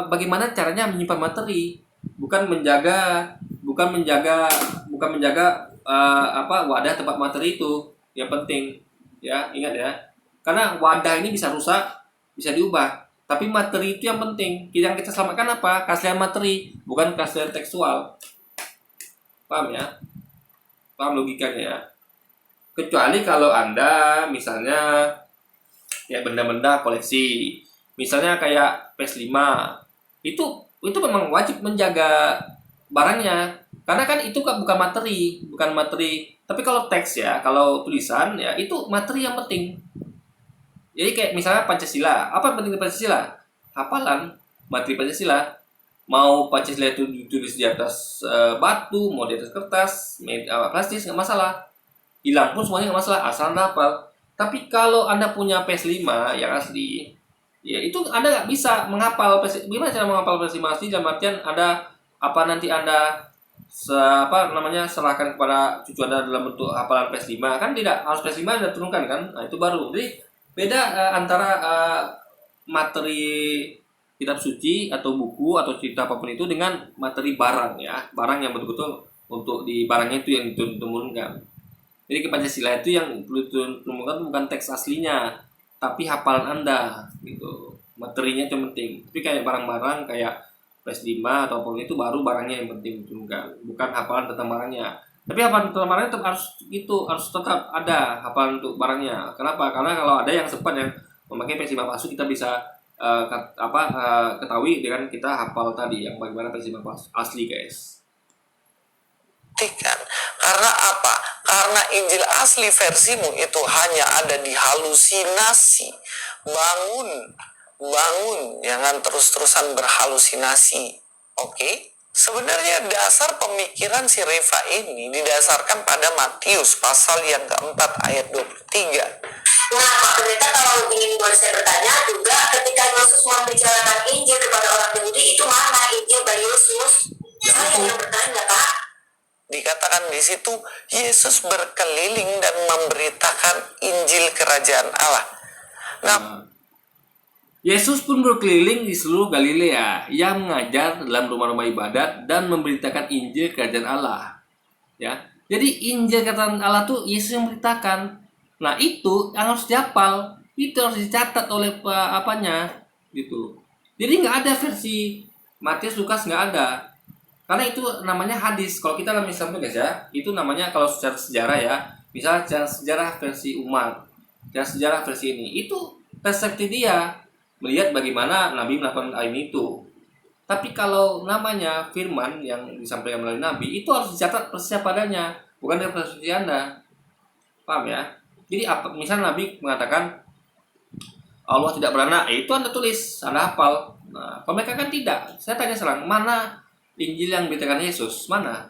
bagaimana caranya menyimpan materi, bukan menjaga wadah tempat materi itu. Yang penting ya, ingat ya, karena wadah ini bisa rusak, bisa diubah, tapi materi itu yang penting. Yang kita selamatkan apa? Keaslian materi, bukan keaslian tekstual. Paham ya? Paham logikanya ya? Kecuali kalau Anda misalnya ya benda-benda koleksi, misalnya kayak PS5, itu memang wajib menjaga barangnya, karena kan itu bukan materi. Tapi kalau teks ya, kalau tulisan ya, itu materi yang penting. Jadi kayak misalnya Pancasila, apa yang penting di Pancasila? Hafalan materi Pancasila. Mau Pancasila itu ditulis di atas batu, mau di atas kertas, plastik, nggak masalah. Hilang pun semuanya nggak masalah, asal Anda hafal. Tapi kalau Anda punya PS5 yang asli, ya itu Anda nggak bisa menghafal PS5. Gimana cara menghafal PS5 asli? Dalam artian nanti Anda serahkan kepada cucu Anda dalam bentuk hafalan PS5, kan tidak harus PS5 Anda turunkan kan. Nah, itu baru. Jadi beda antara materi kitab suci atau buku atau cerita apapun itu dengan materi barang ya. Barang yang betul-betul untuk di barangnya itu yang diturunkan. Jadi ke Pancasila itu yang perlu diturunkan bukan teks aslinya, tapi hafalan Anda gitu. Materinya itu penting. Tapi kayak barang-barang kayak PS5 ataupun itu baru barangnya yang penting diturunkan, bukan hafalan tentang barangnya. Tapi hafalan tentang barangnya tetap harus tetap ada hafalan untuk barangnya. Kenapa? Karena kalau ada yang sempat yang memakai PS5 palsu, kita bisa ketahui dengan kita hafal tadi yang bagaimana PS5 palsu asli, guys. Karena apa? Karena Injil asli versimu itu hanya ada di halusinasi. Bangun, jangan terus-terusan berhalusinasi. Oke? Sebenarnya dasar pemikiran si Reva ini didasarkan pada Matius pasal yang keempat ayat 23. Nah, Pak Pendeta, kalau boleh saya bertanya juga, ketika Yesus membicarakan Injil kepada orang Yahudi, itu mana Injil dari Yesus? Saya yang bertanya, Pak. Dikatakan di situ Yesus berkeliling dan memberitakan Injil Kerajaan Allah. Nah, Yesus pun berkeliling di seluruh Galilea. Ia mengajar dalam rumah-rumah ibadat dan memberitakan Injil Kerajaan Allah. Ya, jadi Injil Kerajaan Allah tuh Yesus yang memberitakan. Nah, itu yang harus dihafal, itu harus dicatat oleh gitu. Jadi nggak ada versi Matius, Lukas, nggak ada. Karena itu namanya hadis. Kalau kita dalam Islam tuh guys ya, itu namanya kalau secara sejarah ya, misalnya sejarah versi umat, sejarah versi ini, itu persepsi dia melihat bagaimana Nabi melakukan ini itu. Tapi kalau namanya firman yang disampaikan melalui Nabi, itu harus dicatat persis padanya, bukan dari persepsi Anda. Paham ya? Jadi misalnya Nabi mengatakan Allah tidak beranak, itu Anda tulis, Anda hafal. Nah, kalau mereka kan tidak. Saya tanya sekarang, mana Injil yang diberitakan Yesus? Mana?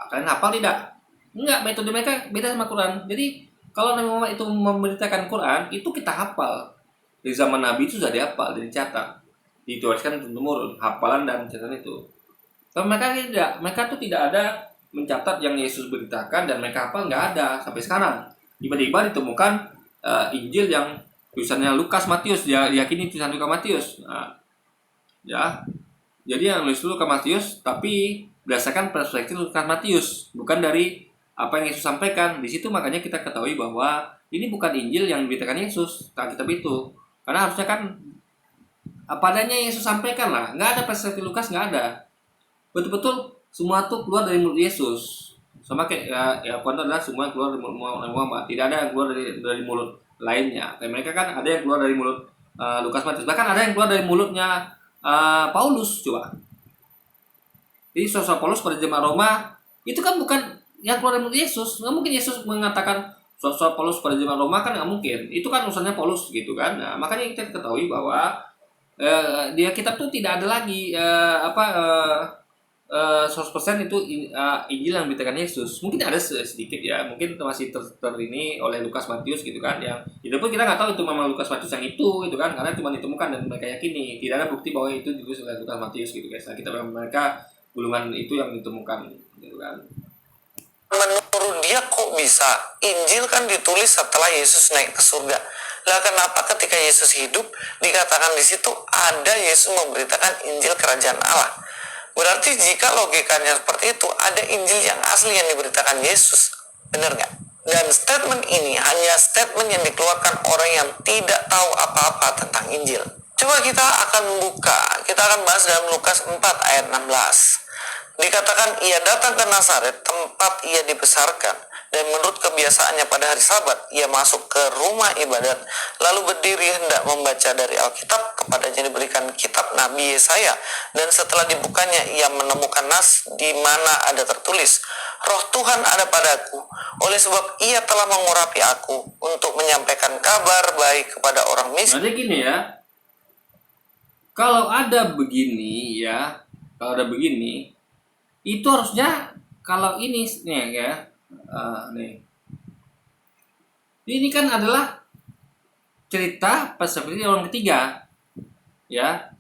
Kalian hafal tidak? Enggak, metode mereka beda sama Quran. Jadi kalau Nabi Muhammad itu memberitakan Quran, itu kita hafal. Di zaman Nabi itu sudah dihafal, dicatat, dituliskan turun-temurun, hafalan dan catatan itu. Kalau mereka tidak, mereka tuh tidak ada mencatat yang Yesus beritakan dan mereka hafal, nggak ada sampai sekarang. Tiba-tiba ditemukan Injil yang tulisannya Lukas, Matius, dia diyakini tulisan Lukas, Matius. Nah, ya, jadi yang nulis Lukas, Matius, tapi berdasarkan perspektif Lukas, Matius, bukan dari apa yang Yesus sampaikan. Di situ makanya kita ketahui bahwa ini bukan Injil yang diberitakan Yesus, Alkitab itu. Karena harusnya kan apa adanya yang Yesus sampaikan lah. Nggak ada perspektif Lukas, nggak ada. Betul-betul semua tuh keluar dari mulut Yesus. Sama kayak ya Quran adalah semua keluar dari mulut Muhammad. Tidak ada yang keluar dari mulut lainnya. Kayak mereka kan ada yang keluar dari mulut Lukas, Matius. Bahkan ada yang keluar dari mulutnya Paulus, coba. Jadi sosok Paulus pada jemaat Roma itu kan bukan yang keluar dari mulut Yesus. Nggak mungkin Yesus mengatakan sosok Paulus pada jemaat Roma, kan nggak mungkin. Itu kan urusannya Paulus gitu kan. Nah, makanya kita ketahui bahwa dia kitab tuh tidak ada lagi 100% itu Injil yang diberitakan Yesus. Mungkin ada sedikit ya, mungkin masih ini oleh Lukas, Matius gitu kan, yang itu pun kita nggak tahu itu memang Lukas, Matius yang itu gitu kan, karena cuma ditemukan dan mereka yakini tidak ada bukti bahwa itu ditulis oleh Lukas, Matius gitu guys. Nah, kita mereka gulungan itu yang ditemukan gitu kan. Menurut dia kok bisa? Injil kan ditulis setelah Yesus naik ke surga. Lah kenapa ketika Yesus hidup dikatakan di situ ada Yesus memberitakan Injil kerajaan Allah? Berarti jika logikanya seperti itu, ada Injil yang asli yang diberitakan Yesus. Benar nggak? Dan statement ini hanya statement yang dikeluarkan orang yang tidak tahu apa-apa tentang Injil. Coba kita akan kita akan bahas dalam Lukas 4 ayat 16. Dikatakan ia datang ke Nazaret, tempat ia dibesarkan, dan menurut kebiasaannya pada hari Sabat, ia masuk ke rumah ibadat, lalu berdiri hendak membaca dari Alkitab. Kepadanya diberikan kitab Nabi Yesaya, dan setelah dibukanya ia menemukan nas di mana ada tertulis, Roh Tuhan ada padaku, oleh sebab ia telah mengurapi aku untuk menyampaikan kabar baik kepada orang miskin. Jadi gini ya, kalau ada begini, itu harusnya kalau ini nih ya, nih, ini kan adalah cerita perspektif orang ketiga, ya,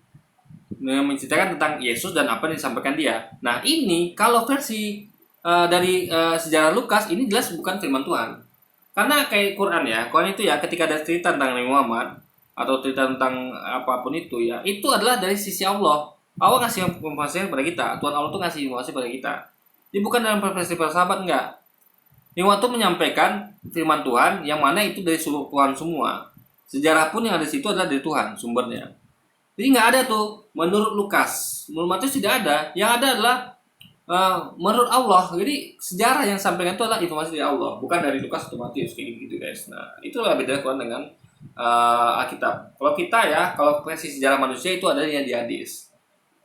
menceritakan tentang Yesus dan apa yang disampaikan dia. Nah ini kalau versi dari sejarah Lukas ini jelas bukan firman Tuhan, karena kayak Quran ya, Quran itu ya ketika ada cerita tentang Nabi Muhammad atau cerita tentang apapun itu ya, itu adalah dari sisi Allah. Allah ngasih informasi kepada kita, Tuhan Allah tuh ngasih informasi kepada kita. Ini bukan dalam perspektif sahabat, enggak. Ini waktu menyampaikan firman Tuhan yang mana itu dari seluruh Tuhan semua. Sejarah pun yang ada di situ adalah dari Tuhan sumbernya. Jadi nggak ada tuh menurut Lukas, menurut Matius tidak ada. Yang ada adalah menurut Allah. Jadi sejarah yang sampaikan itu adalah informasi dari Allah, bukan dari Lukas atau Matius kayak gitu guys. Nah itulah beda Quran dengan Alkitab. Kalau kita ya, kalau versi sejarah manusia itu ada yang di hadis.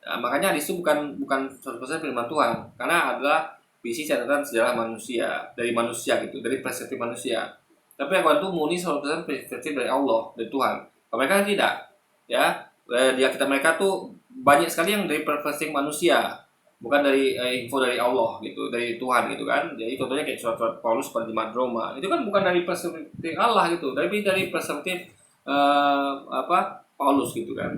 Nah, makanya hadis itu bukan 100% firman Tuhan, karena adalah visi catatan sejarah manusia, dari manusia gitu, dari perspektif manusia. Tapi yang Quran itu murni 100% perspektif dari Allah, dari Tuhan. Kalau mereka tidak, ya, di Alkitab mereka tuh banyak sekali yang dari perspektif manusia, bukan dari info dari Allah gitu, dari Tuhan gitu kan. Jadi contohnya kayak surat-surat Paulus pada jemaat Roma, itu kan bukan dari perspektif Allah gitu, tapi dari perspektif Paulus gitu kan.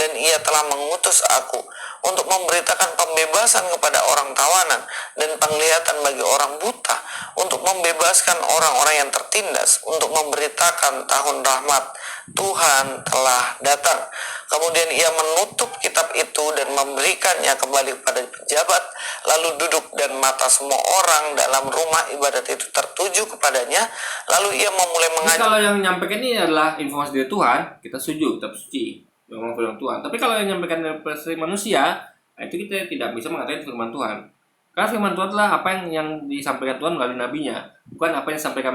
Dan ia telah mengutus aku untuk memberitakan pembebasan kepada orang tawanan dan penglihatan bagi orang buta, untuk membebaskan orang-orang yang tertindas, untuk memberitakan tahun rahmat Tuhan telah datang. Kemudian ia menutup kitab itu dan memberikannya kembali kepada pejabat, lalu duduk dan mata semua orang dalam rumah ibadat itu tertuju kepadanya, lalu ia memulai mengajar. Kalau yang menyampaikan ini adalah informasi dari Tuhan, kita setuju, kitab suci, memang firman Tuhan. Tapi kalau yang menyampaikan dari perspektif manusia, nah itu kita tidak bisa mengatakan firman Tuhan. Karena firman Tuhan adalah apa yang disampaikan Tuhan melalui nabinya, bukan apa yang disampaikan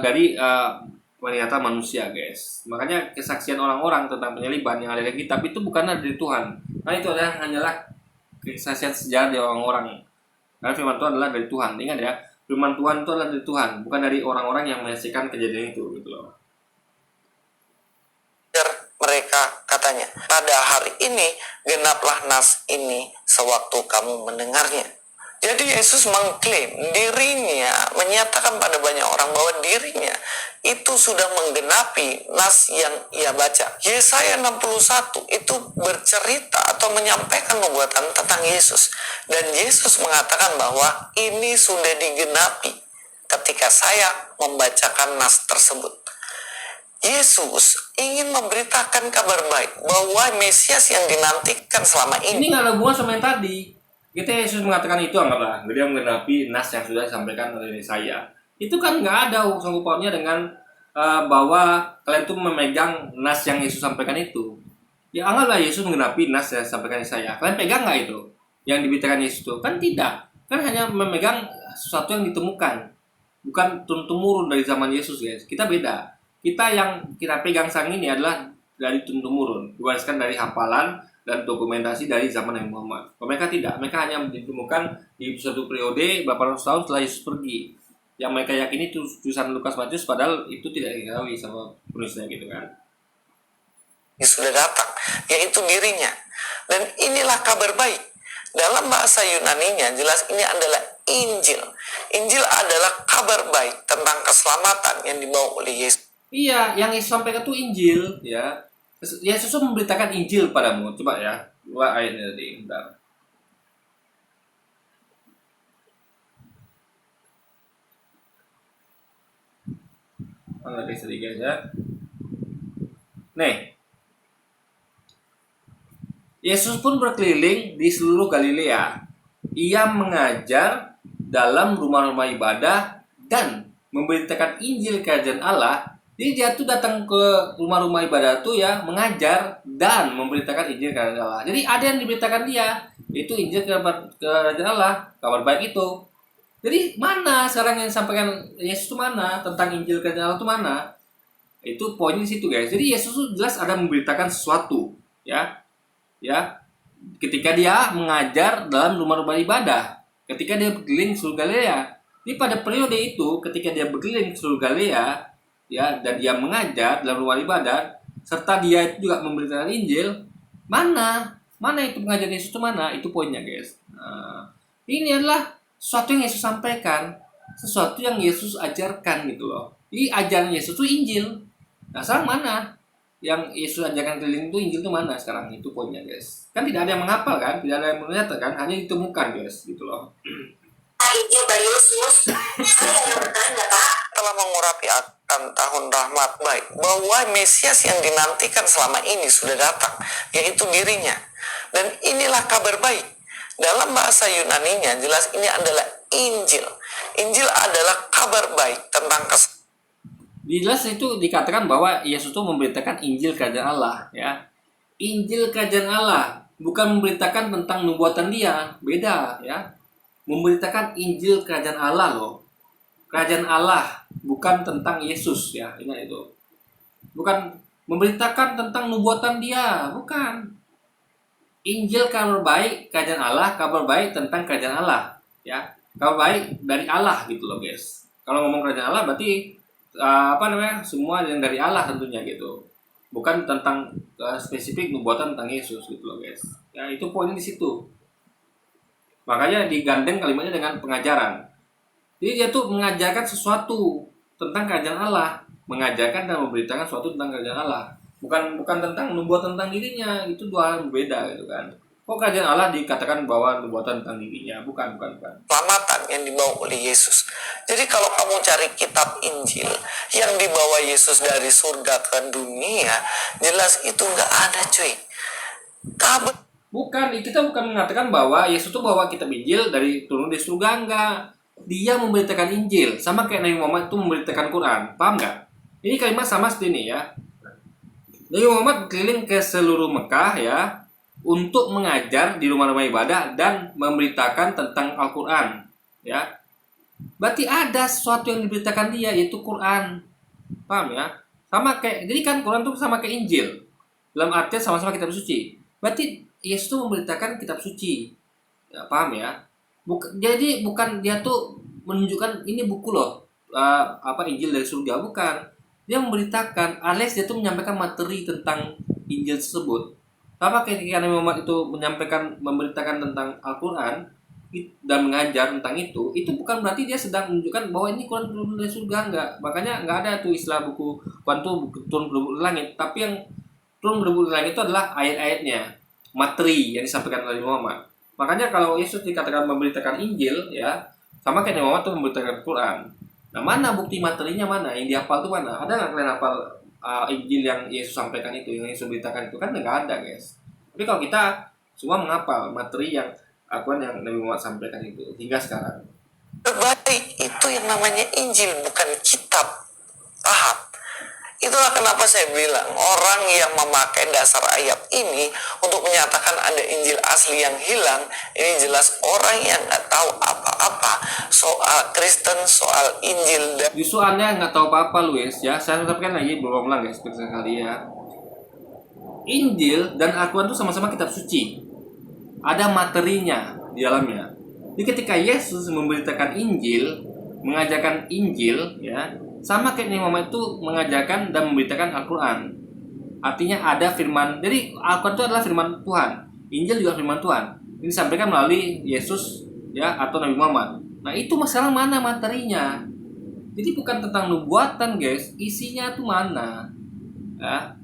dari penglihatan manusia, guys. Makanya kesaksian orang-orang tentang penyaliban yang ada di kitab itu bukanlah dari Tuhan. Nah itu adalah hanyalah kesaksian sejarah dari orang-orang. Karena firman Tuhan adalah dari Tuhan. Ingat ya, firman Tuhan itu adalah dari Tuhan, bukan dari orang-orang yang menyaksikan kejadian itu, gitu loh. Mereka katanya, pada hari ini genaplah nas ini sewaktu kamu mendengarnya. Jadi Yesus mengklaim dirinya, menyatakan pada banyak orang bahwa dirinya itu sudah menggenapi nas yang ia baca. Yesaya 61 itu bercerita atau menyampaikan nubuatan tentang Yesus. Dan Yesus mengatakan bahwa ini sudah digenapi ketika saya membacakan nas tersebut. Yesus ingin memberitakan kabar baik bahwa Mesias yang dinantikan selama ini. Ini nggak ada hubungan sama yang tadi. Kita Yesus mengatakan itu anggaplah dia menggenapi nas yang sudah disampaikan oleh saya. Itu kan nggak ada sangkut pautnya dengan bahwa kalian tuh memegang nas yang Yesus sampaikan itu. Ya anggaplah Yesus menggenapi nas yang disampaikan saya. Kalian pegang nggak itu yang diberitakan Yesus itu? Kan tidak. Kan hanya memegang sesuatu yang ditemukan, bukan turun-temurun dari zaman Yesus, guys. Kita beda. Kita yang kita pegang sang ini adalah dari turun-temurun, diwariskan dari hafalan dan dokumentasi dari zaman Nabi Muhammad. Mereka tidak, mereka hanya ditemukan di suatu periode beberapa ratus tahun setelah Yesus pergi. Yang mereka yakini itu tulisan Lukas Matius, padahal itu tidak diketahui sama penulisnya gitu kan. Sudah datang, yaitu dirinya. Dan inilah kabar baik. Dalam bahasa Yunaninya jelas ini adalah Injil. Injil adalah kabar baik tentang keselamatan yang dibawa oleh Yesus. Iya, yang Yesus sampaikan itu Injil, ya. Yesus memberitakan Injil padamu. Coba ya, dua ayatnya tadi, bentar. Dari sedikit ya. Nih, Yesus pun berkeliling di seluruh Galilea. Ia mengajar dalam rumah-rumah ibadah dan memberitakan Injil kerajaan Allah. Jadi dia tuh datang ke rumah-rumah ibadah tuh ya mengajar dan memberitakan Injil kerajaan Allah. Jadi ada yang diberitakan dia, itu Injil kerajaan Allah, kabar baik itu. Jadi mana sekarang yang disampaikan Yesus itu mana? Tentang Injil kerajaan Allah itu mana? Itu poinnya di situ, guys. Jadi Yesus tuh jelas ada memberitakan sesuatu, ya. Ya, ketika dia mengajar dalam rumah-rumah ibadah, ketika dia berkeliling seluruh Galilea. Ini pada periode itu, ketika dia berkeliling seluruh Galilea, ya, dan dia mengajar dalam rumah ibadah, serta dia juga memberitakan Injil, mana itu pengajaran Yesus itu mana? Itu poinnya, guys. Nah, ini adalah sesuatu yang Yesus sampaikan, sesuatu yang Yesus ajarkan gitu loh. Ini ajaran Yesus itu Injil. Nah, sekarang mana? Yang Yesus ajarkan keliling itu Injil itu mana sekarang? Itu poinnya, guys. Kan tidak ada yang menghafal kan, tidak ada yang menyatakan, hanya ditemukan, guys, gitu loh. Injil dari Yesus, saya yang bertanya, Pak. Telah mengurapi akan tahun rahmat baik, bahwa Mesias yang dinantikan selama ini sudah datang, yaitu dirinya. Dan inilah kabar baik. Dalam bahasa Yunaninya jelas ini adalah Injil. Injil adalah kabar baik tentang Jelas itu dikatakan bahwa Yesus itu memberitakan Injil kerajaan Allah, ya. Injil kerajaan Allah, bukan memberitakan tentang nubuatan dia, beda, ya. Memberitakan Injil kerajaan Allah loh. Kerajaan Allah, bukan tentang Yesus, ya. Ingat itu. Bukan memberitakan tentang nubuatan dia, bukan. Injil kabar baik kerajaan Allah, kabar baik tentang kerajaan Allah, ya. Kabar baik dari Allah gitu loh, guys. Kalau ngomong kerajaan Allah berarti semua yang dari Allah tentunya gitu, bukan tentang spesifik nubuatan tentang Yesus gitu loh, guys. Ya itu poinnya di situ, makanya digandeng kalimatnya dengan pengajaran. Jadi dia tuh mengajarkan sesuatu tentang kerajaan Allah, mengajarkan dan memberitakan sesuatu tentang kerajaan Allah, bukan tentang nubuatan tentang dirinya. Itu dua hal yang berbeda gitu kan. Kok kerajaan Allah dikatakan bahwa nubuatan tentang dirinya? Bukan. keselamatan yang dibawa oleh Yesus. Jadi kalau kamu cari kitab Injil yang dibawa Yesus dari surga ke dunia, jelas itu nggak ada, cuy. Bukan, kita bukan mengatakan bahwa Yesus itu bawa kitab Injil dari turun dari surga, enggak. Dia memberitakan Injil, sama kayak Nabi Muhammad itu memberitakan Quran. Paham nggak? Ini kalimat sama seperti ini ya. Nabi Muhammad keliling ke seluruh Mekah ya, untuk mengajar di rumah-rumah ibadah dan memberitakan tentang Al-Quran, ya. Berarti ada sesuatu yang diberitakan dia, yaitu Quran. Paham ya? Sama kayak, jadi kan Quran itu sama kayak Injil. Dalam artian sama-sama kitab suci. Berarti Yesus itu memberitakan kitab suci. Ya, paham ya? Jadi bukan dia tuh menunjukkan ini buku loh, Injil dari surga, bukan. Dia memberitakan, alias dia tuh menyampaikan materi tentang Injil tersebut. Sama ketika Nabi Muhammad itu memberitakan tentang Al-Quran dan mengajar tentang itu bukan berarti dia sedang menunjukkan bahwa ini Quran turun dari surga, enggak. Makanya enggak ada tuh istilah buku Quran itu turun dari langit. Tapi yang turun dari langit itu adalah ayat-ayatnya, materi yang disampaikan oleh Muhammad. Makanya kalau Yesus dikatakan memberitakan Injil, ya sama kayak Nabi Muhammad itu memberitakan Quran. Nah, mana bukti materinya, mana yang dihafal itu mana? Ada nggak kalian hafal Injil yang Yesus sampaikan itu, yang Yesus beritakan itu? Kan nggak ada, guys. Tapi kalau kita semua menghafal materi yang Al-Quran yang Nabi Muhammad sampaikan itu hingga sekarang. Terbaik itu yang namanya Injil, bukan kitab. Paham? Itulah kenapa saya bilang orang yang memakai dasar ayat ini untuk menyatakan ada Injil asli yang hilang, ini jelas orang yang nggak tahu apa-apa soal Kristen, soal Injil. Dan Justru Anda nggak tahu apa-apa, Luis, ya. Saya tetapkan lagi berulang guys, seperti sekali ya. Injil dan Al-Quran itu sama-sama kitab suci. Ada materinya di dalamnya. Jadi ketika Yesus memberitakan Injil, mengajarkan Injil, ya, sama kayak Nabi Muhammad itu mengajarkan dan memberitakan Al-Quran. Artinya ada firman. Jadi Al-Quran itu adalah firman Tuhan. Injil juga firman Tuhan. Ini disampaikan melalui Yesus, ya, atau Nabi Muhammad. Nah, itu masalah mana materinya. Jadi bukan tentang nubuatan, guys. Isinya tuh mana? Ya.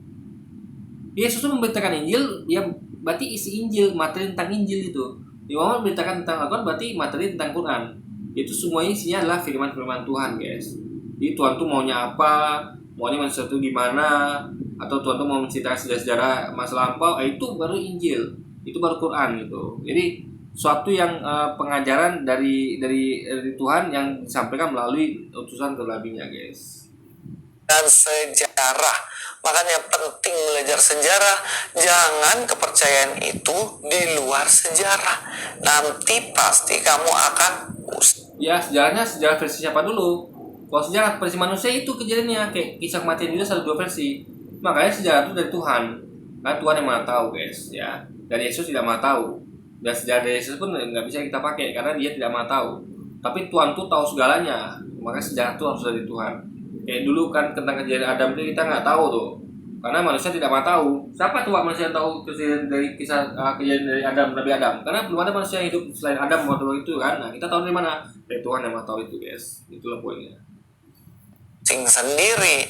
Yesus itu memberitakan Injil, ya berarti isi Injil, materi tentang Injil itu. Nabi Muhammad memberitakan tentang Al-Quran, berarti materi tentang Quran. Itu semuanya isinya adalah firman-firman Tuhan, guys. Jadi Tuhan tuh maunya apa, maunya manusia itu gimana, atau Tuhan tuh mau menceritakan sejarah-sejarah masa lampau, itu baru Injil, itu baru Quran gitu. Jadi suatu yang pengajaran dari Tuhan yang disampaikan melalui utusan ternabinya, guys. dan sejarah. Makanya penting belajar sejarah. Jangan kepercayaan itu di luar sejarah. Nanti pasti kamu akan Ya, sejarahnya sejarah versi siapa dulu? Kalau sejarah versi manusia itu kejadiannya kayak kisah kematian Yesus ada 2 versi. Makanya sejarah itu dari Tuhan. Karena Tuhan yang Maha tahu, guys, ya. Dan Yesus tidak Maha tahu. Dan sejarah dari Yesus pun nggak bisa kita pakai karena dia tidak Maha tahu. Tapi Tuhan tuh tahu segalanya. Makanya sejarah itu harus dari Tuhan. Kayak dulu kan tentang kejadian Adam itu kita nggak tahu tuh. Karena manusia tidak Maha tahu. Siapa tuh manusia yang tahu kejadian dari kejadian dari Adam, Nabi Adam? Karena belum ada manusia yang hidup selain Adam waktu itu kan. Nah, kita tahu dari mana? Dari Tuhan yang Maha tahu itu, guys. Itulah poinnya. sing sendiri.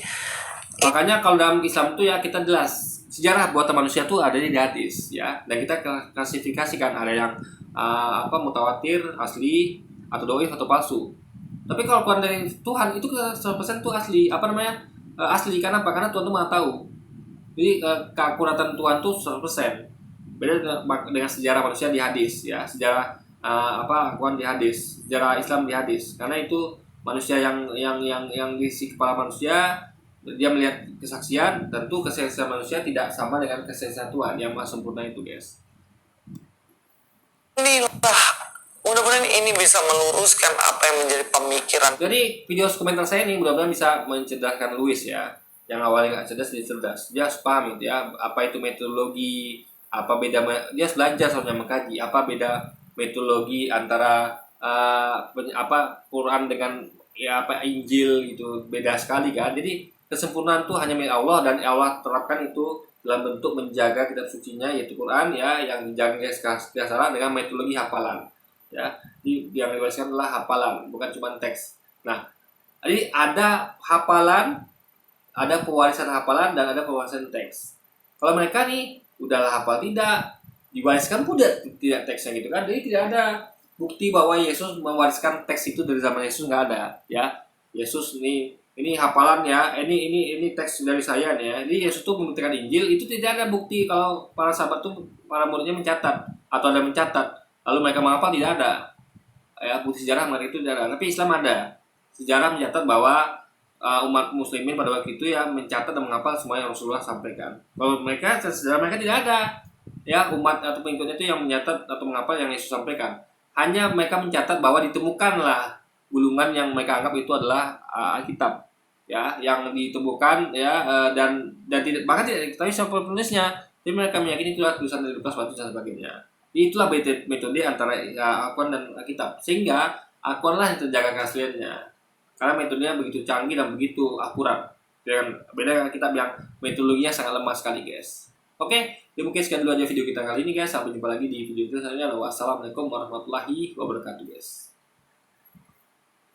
Makanya kalau dalam Islam itu ya kita jelas sejarah buatan manusia tuh ada di hadis, ya. Dan kita klasifikasikan ada yang mutawatir, asli, atau doif atau palsu. Tapi kalau Quran dari Tuhan itu 100% itu asli. Asli karena apa? Karena Tuhan tuh Maha tahu. Jadi keakuratan Tuhan tuh 100%. Beda dengan sejarah manusia di hadis, ya. Sejarah Quran di hadis, sejarah Islam di hadis. Karena itu manusia yang di isi kepala manusia, dia melihat kesaksian, tentu kesaksian manusia tidak sama dengan kesaksian Tuhan yang Maha sempurna itu, guys. Inilah, mudah-mudahan ini bisa meluruskan apa yang menjadi pemikiran. Jadi video komentar saya ini mudah-mudahan bisa mencerdaskan Luis, ya. Yang awalnya nggak cerdas jadi cerdas. Dia harus paham itu, ya, apa itu metodologi, apa beda, dia harus belajar soalnya mengkaji apa beda metodologi antara Quran dengan Injil gitu, beda sekali kan. Jadi kesempurnaan itu hanya milik Allah, dan Allah terapkan itu dalam bentuk menjaga kitab sucinya yaitu Quran, ya, yang dijaga salah dengan metodologi hafalan, ya. Yang diwariskan adalah hafalan, bukan cuma teks. Nah, jadi ada hafalan, ada pewarisan hafalan, dan ada pewarisan teks. Kalau mereka nih udahlah hafal tidak diwariskan pun tidak teksnya gitu kan. Jadi tidak ada bukti bahwa Yesus mewariskan teks itu dari zaman Yesus, nggak ada, ya. Yesus ini hafalan, ya, ini teks dari saya nih, ya. Jadi Yesus tuh membuktikan Injil, itu tidak ada bukti kalau para sahabat tuh, para muridnya mencatat atau ada mencatat lalu mereka menghafal, tidak ada, ya. Bukti sejarah mereka itu tidak ada. Tapi Islam ada sejarah mencatat bahwa umat muslimin pada waktu itu ya mencatat dan menghafal semua yang Rasulullah sampaikan. Kalau mereka, sejarah mereka tidak ada, ya, umat atau pengikutnya itu yang mencatat atau menghafal yang Yesus sampaikan. Hanya mereka mencatat bahwa ditemukanlah gulungan yang mereka anggap itu adalah Alkitab, ya, yang ditemukan, ya, dan tidak, bahkan tidak diketahui siapa penulisnya. Jadi mereka meyakini itulah tulisan dari Lukas, Matius, dan sebagainya. Itulah metode antara Al-Quran dan Alkitab, sehingga Al-Quran lah yang terjaga keasliannya karena metodenya begitu canggih dan begitu akurat. Beda dengan Alkitab yang metodologinya sangat lemah sekali, guys. Oke, jadi mungkin sekian dulu aja video kita kali ini, guys. Sampai jumpa lagi di video selanjutnya. Wassalamualaikum warahmatullahi wabarakatuh, guys.